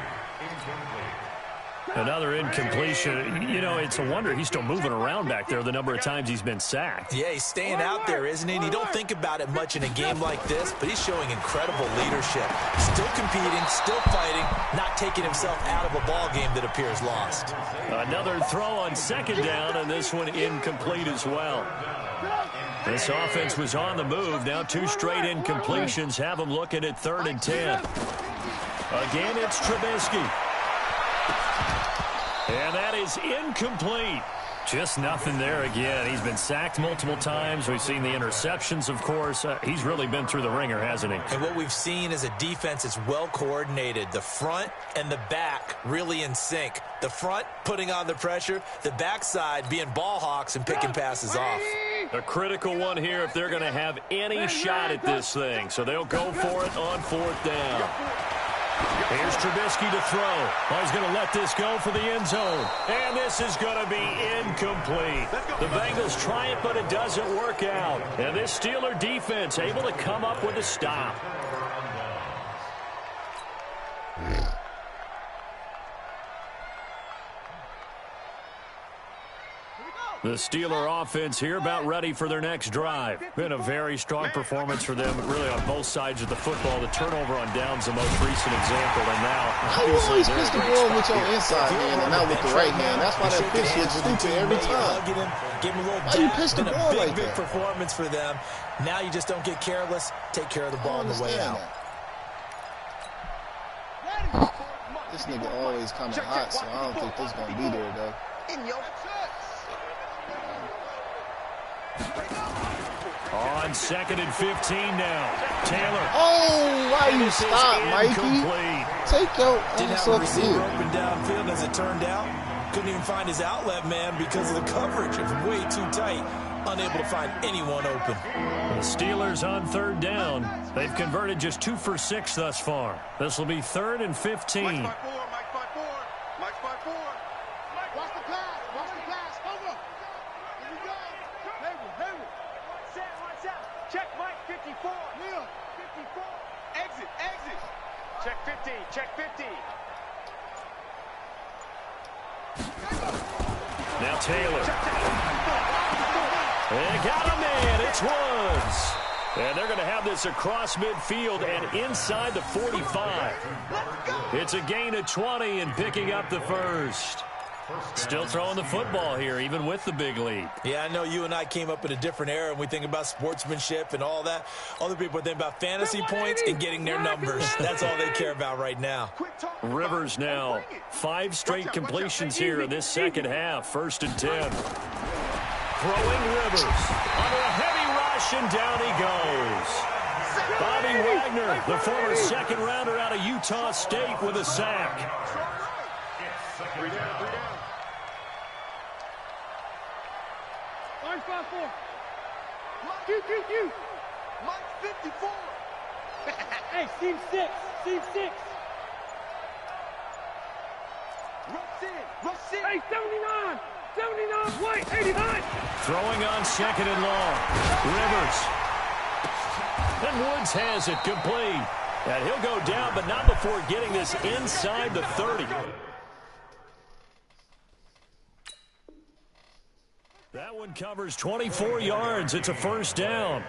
Another incompletion. You know, it's a wonder he's still moving around back there the number of times he's been sacked. Yeah, he's staying out there, isn't he? And you don't think about it much in a game like this, but he's showing incredible leadership. Still competing, still fighting, not taking himself out of a ball game that appears lost. Another throw on 2nd down, and this one incomplete as well. This offense was on the move. Now 2 straight incompletions have them looking at 3rd and 10. Again, it's Trubisky. And that is incomplete. Just nothing there again. He's been sacked multiple times. We've seen the interceptions, of course. He's really been through the ringer, hasn't he? And what we've seen is a defense that's well coordinated. The front and the back really in sync. The front putting on the pressure. The backside being ball hawks and picking passes off. A critical one here if they're going to have any shot at this thing. So they'll go for it on 4th down. Here's Trubisky to throw. Oh, he's going to let this go for the end zone. And this is going to be incomplete. The Bengals try it, but it doesn't work out. And this Steeler defense able to come up with a stop. Here we go. The Steeler offense here about ready for their next drive. Been a very strong performance for them, really on both sides of the football. The turnover on down's the most recent example, and now... How you always pitch the ball with your inside hand and not with the right hand? That's why that pitch looks stupid every time. Give him a little Why you pitch the ball like big that? performance for them. Now you just don't get careless. Take care of the ball on the way out. This nigga always coming hot, so I don't think this gonna be there though. In your On 2nd and 15 now. Taylor. Oh, why you stop, Mikey? Take your Didn't ass have a up receiver here. open downfield as it turned out. Couldn't even find his outlet man because of the coverage. It's way too tight. Unable to find anyone open. The Steelers on 3rd down. They've converted just 2 for 6 thus far. This will be 3rd and 15. Mike's by 4, Mike's by 4, Mike's by 4. Watch the pass, over. Here we go. Hayward. Watch out. Check Mike 54. Neil. 54. Exit. Check 50. Check 50. Now Taylor. They got a man. It's Woods. And they're going to have this across midfield and inside the 45. It's a gain of 20 and picking up the first. Still throwing the football here, even with the big lead. Yeah, I know you and I came up in a different era, and we think about sportsmanship and all that. Other people think about fantasy points and getting their numbers. That's all they care about right now. Rivers now. 5 straight completions here in this second half. 1st and 10. Throwing Rivers. Under a heavy rush, and down he goes. Bobby Wagner, the former second rounder out of Utah State, with a sack. 3 down. Mike's by 4. Q. Mike's 54. Hey, seam 6. Rush in. Hey, 79. White, 89. Throwing on 2nd and long. Rivers. And Woods has it complete. And he'll go down, but not before getting this inside the 30. That one covers 24 yards. It's a 1st down.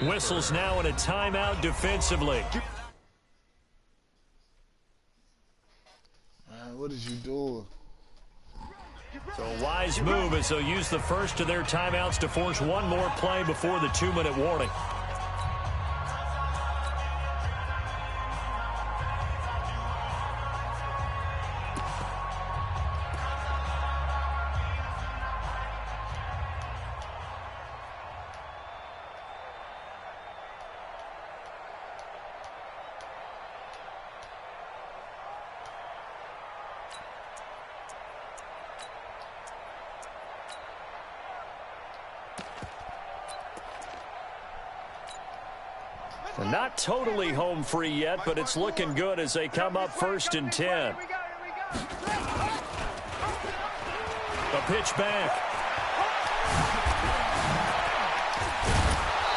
Whistles now in a timeout defensively. Man, what is you doing? So a wise move as they'll use the first of their timeouts to force one more play before the 2-minute warning. Not totally home free yet, but it's looking good as they come up 1st and 10. A pitch back.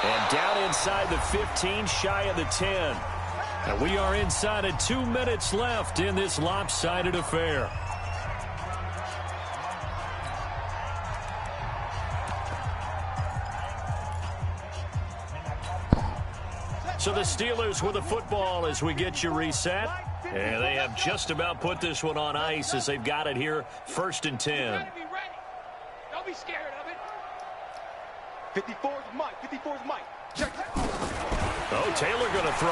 And down inside the 15, shy of the 10. And we are inside of 2 minutes left in this lopsided affair. So the Steelers with the football as we get you reset. And they have just about put this one on ice as they've got it here, 1st and 10. Don't be scared of it. 54's Mike. Check. Oh, Taylor going to throw.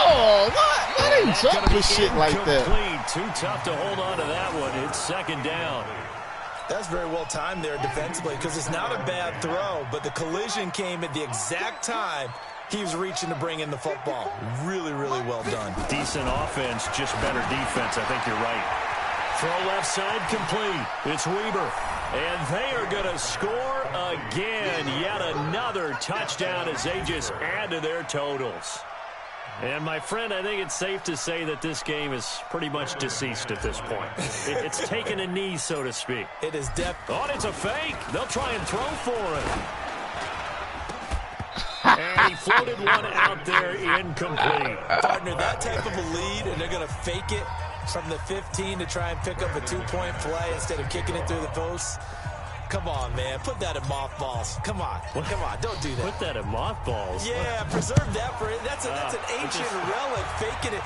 Oh, what? That ain't jumping shit like that. Too tough to hold on to that one. It's 2nd down. That's very well timed there defensively because it's not a bad throw, but the collision came at the exact time he was reaching to bring in the football. Really, really well done. Decent offense, just better defense. I think you're right. Throw left side complete. It's Weber. And they are going to score again. Yet another touchdown as they just add to their totals. And, my friend, I think it's safe to say that this game is pretty much deceased at this point. It's taken a knee, so to speak. It is definitely. Oh, it's a fake. They'll try and throw for it. And he floated one out there incomplete. Partner, that type of a lead, and they're going to fake it. From the 15 to try and pick up a 2-point play instead of kicking it through the posts. Come on, man. Put that in mothballs. Come on. Come on. Don't do that. Put that in mothballs. Yeah, preserve that for it. That's an ancient relic. Faking it.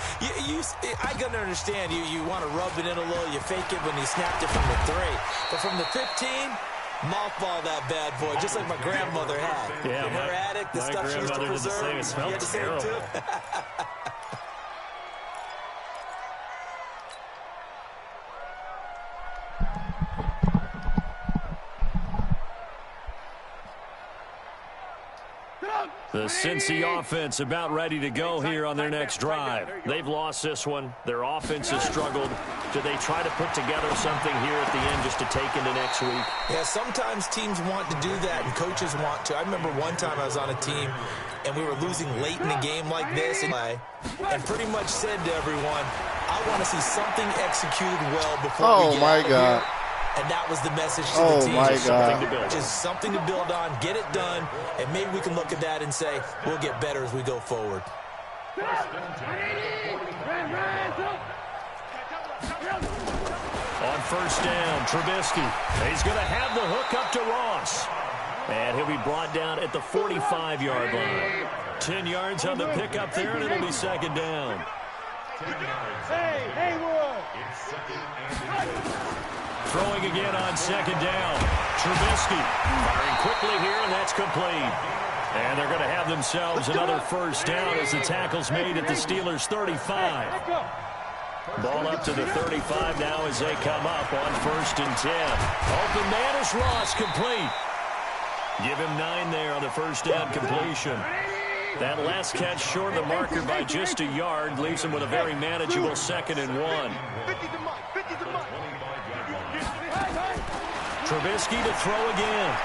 I can understand. You want to rub it in a little. You fake it when you snapped it from the 3. But from the 15, mothball that bad boy, just like my grandmother had. Yeah, in her attic, the stuff she used to preserve. It smelled terrible. The Cincy offense about ready to go here on their next drive. They've lost this one. Their offense has struggled. Do they try to put together something here at the end just to take into next week? Yeah, sometimes teams want to do that and coaches want to. I remember one time I was on a team and we were losing late in a game like this and pretty much said to everyone, I want to see something executed well before we get out of here. And that was the message to the team. Just something to build on, get it done, and maybe we can look at that and say, we'll get better as we go forward. On first down, Trubisky. He's going to have the hook up to Ross. And he'll be brought down at the 45-yard line. 10 yards on the pickup there, and it'll be second down. Hey, Haywood! Throwing again on second down. Trubisky firing quickly here, and that's complete. And they're going to have themselves another first down as the tackle's made at the Steelers' 35. Ball up to the 35 now as they come up on first and 10. Open man is Ross, complete. Give him 9 there on the first down completion. That last catch short of the marker by just a yard leaves him with a very manageable 2nd and 1. Trubisky to throw again.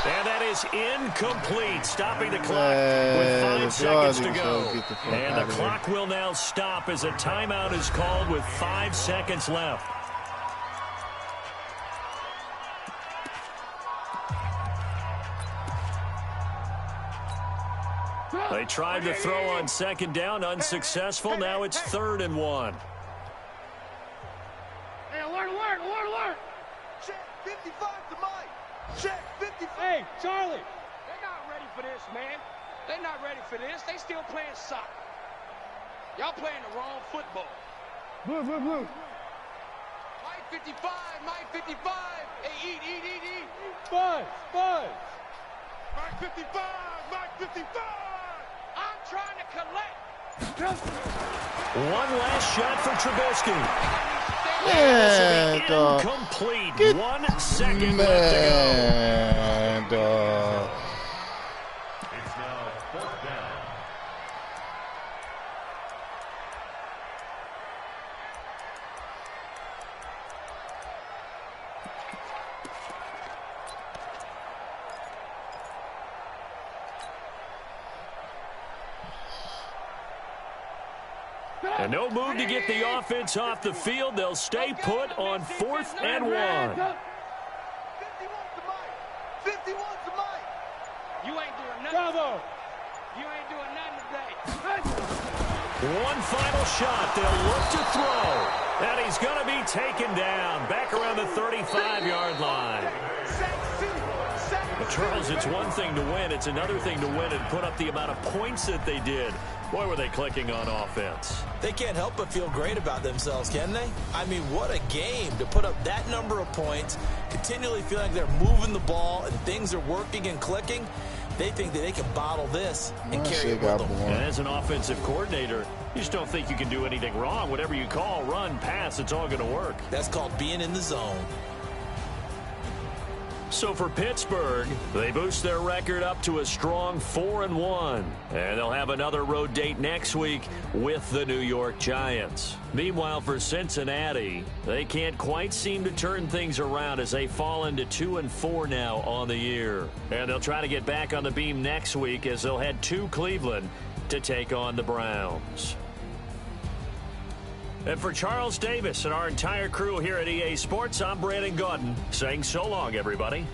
And that is incomplete, stopping the clock with 5 seconds to go. And the clock will now stop as a timeout is called with 5 seconds left. They tried to throw on second down, unsuccessful. Now it's 3rd and 1. Hey, alert! Check 55 to Mike. Check 55. Hey, Charlie. They're not ready for this, man. They're not ready for this. They still playing soccer. Y'all playing the wrong football. Blue. Mike 55. Hey, eat. Buzz. Mike 55. I'm trying to collect. One last shot for Trubisky. Man, dog. Incomplete. 1 second left to Man, dog. It's now 4th down. And no move to get the offense off the field. They'll stay put on 4th and 1. 51 to Mike. You ain't doing nothing. Bravo. You ain't doing nothing today. One final shot. They'll look to throw. And he's going to be taken down back around the 35-yard line. But Charles, it's one thing to win. It's another thing to win and put up the amount of points that they did. Boy, were they clicking on offense. They can't help but feel great about themselves, can they? I mean, what a game to put up that number of points, continually feel like they're moving the ball and things are working and clicking. They think that they can bottle this and carry it with them. And as an offensive coordinator, you just don't think you can do anything wrong. Whatever you call, run, pass, it's all going to work. That's called being in the zone. So for Pittsburgh, they boost their record up to a strong 4-1. And they'll have another road date next week with the New York Giants. Meanwhile, for Cincinnati, they can't quite seem to turn things around as they fall into 2-4 now on the year. And they'll try to get back on the beam next week as they'll head to Cleveland to take on the Browns. And for Charles Davis and our entire crew here at EA Sports, I'm Brandon Gaudin saying so long, everybody.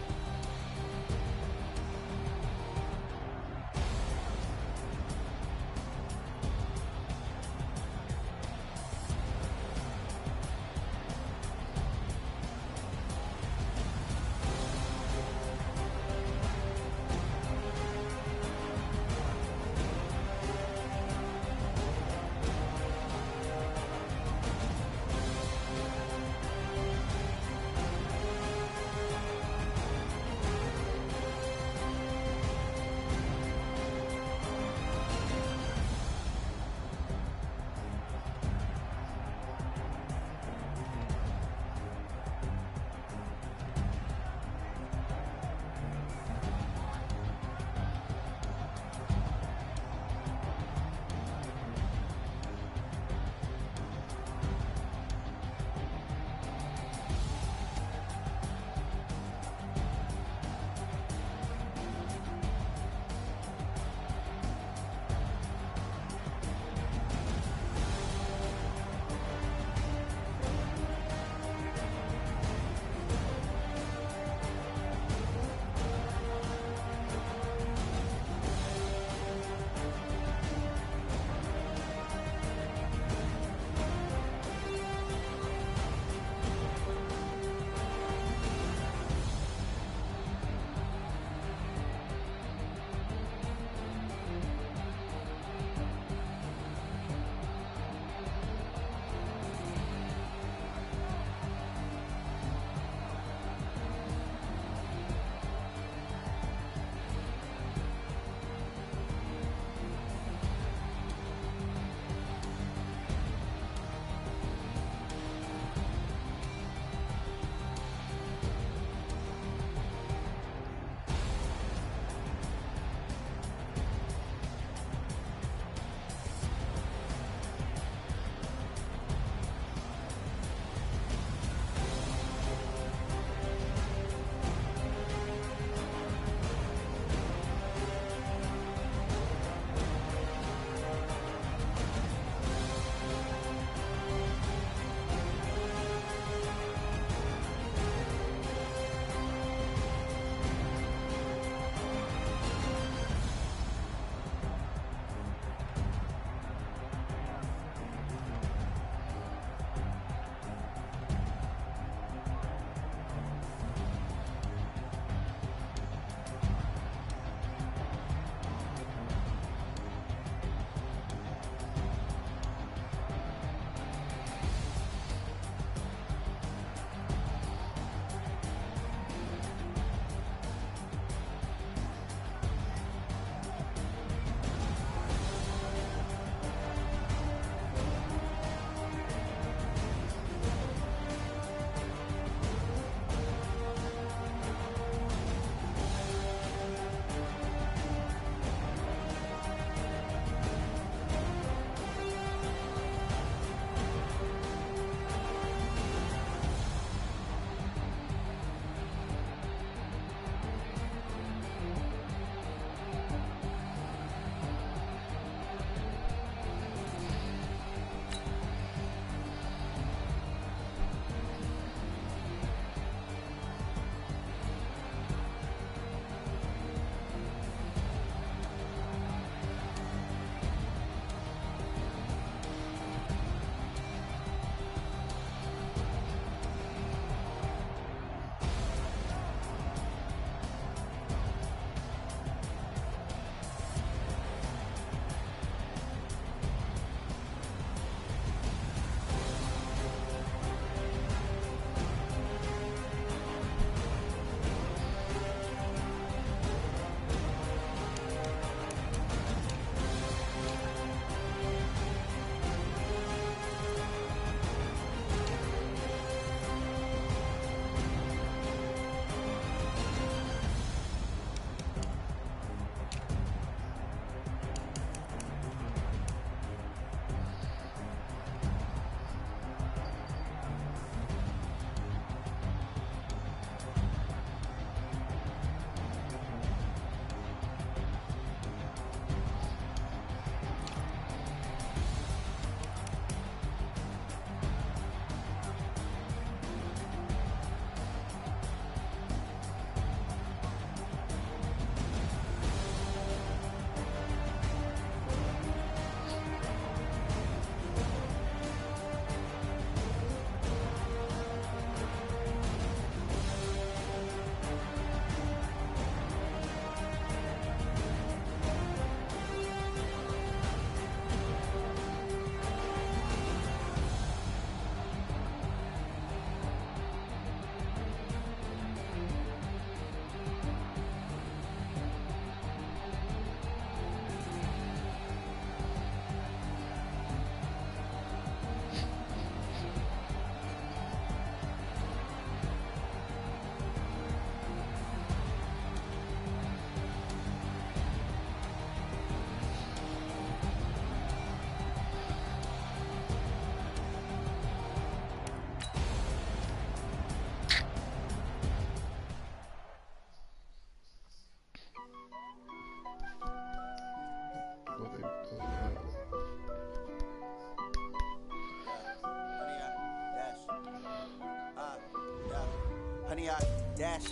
100 yard dash,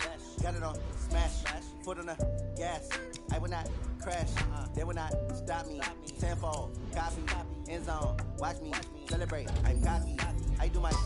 got it on smash, foot on the gas. I will not crash, they will not stop me. Tenfold, copy, end zone, watch me celebrate. I'm cocky, I do my dance,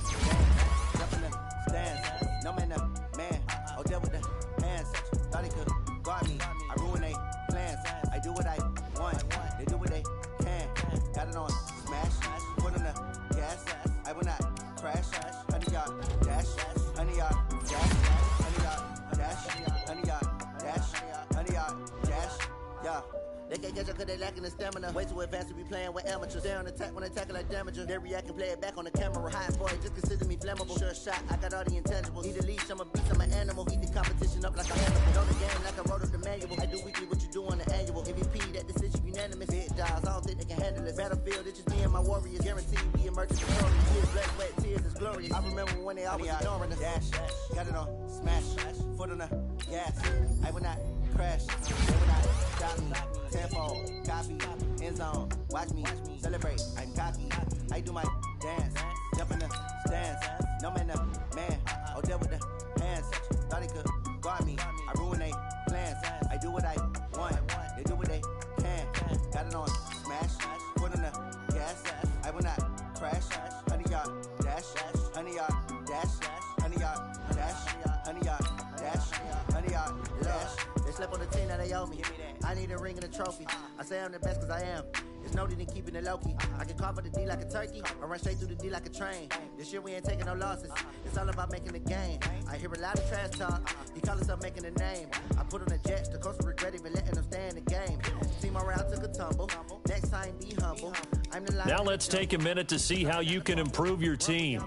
jump in the stands. No man, the man, oh deal with the hands. Thought he could guard me, I ruin they plans. I do what I want, they do what they can. Got it on smash, foot on the gas. I will not crash, 100 yard dash, 100 yard dash, 100 yard dash, 100 yard dash, 100 yard dash, yeah. They can't catch up cause they lacking the stamina. Way too advanced to be playing with amateurs. They on attack when they tackle like damager. They react and play it back on the camera. Hot boy, just consider me flammable. Sure shot, I got all the intangibles. Need a leash, I'm a beast, I'm an animal. Eat the competition up like a animal. Know the game like I wrote up the manual. I do weekly what you do on the annual. MVP, that decision unanimous. Big dogs, I don't think they can handle it. Battlefield, it's just me and my warriors. Guaranteed we emerge victorious. Years, blood, sweat, tears, it's glorious. I remember when they always ignoring us. Dash, got it on smash, foot on the gas. I will not crash, they will not stop me. Tenfold, copy, end zone, watch me celebrate. I'm cocky, I do my dance, jump in the stands. No man, the man, oh deal with the hands. Thought he could guard me, I ruin they plans. I do what I want, they do what they can. Got it on smash, foot on the gas. I will not crash, 100 yard dash, 100 yard dash, 100 yard dash, 100 yard dash, 100 yard dash. They slept on the team that they owe me. I need a ring and a trophy. I say I'm the best cause I am. There's no need in keeping it low-key. I can carve up the D like a turkey, or run straight through the D like a train. This year we ain't taking no losses. It's all about making the game. I hear a lot of trash talk. He call himself making a name. I put on the Jets. The coach will regret even letting them stay in the game. Team around took a tumble. Next time be humble. I'm the now let's take a minute to see how you can improve your team.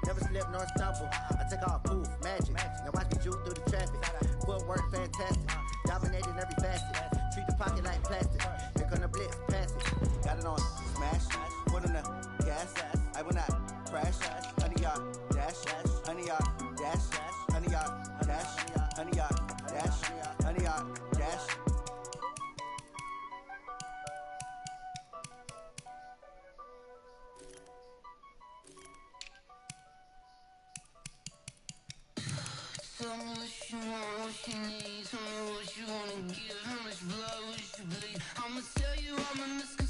Never slip nor stumble. I take off poof, magic. Now watch me juke through the traffic. Footwork fantastic. Dominating every facet. Treat the pocket like plastic. Here come the blitz, pass it. Got it on smash, foot on the gas. I will not crash. 100 yard dash, 100 yard dash, 100 yard dash, 100 yard dash, 100 yard dash. Tell me what you want, what you need. Tell me what you wanna give. How much blood would you bleed? I'ma tell you I'm in the sky.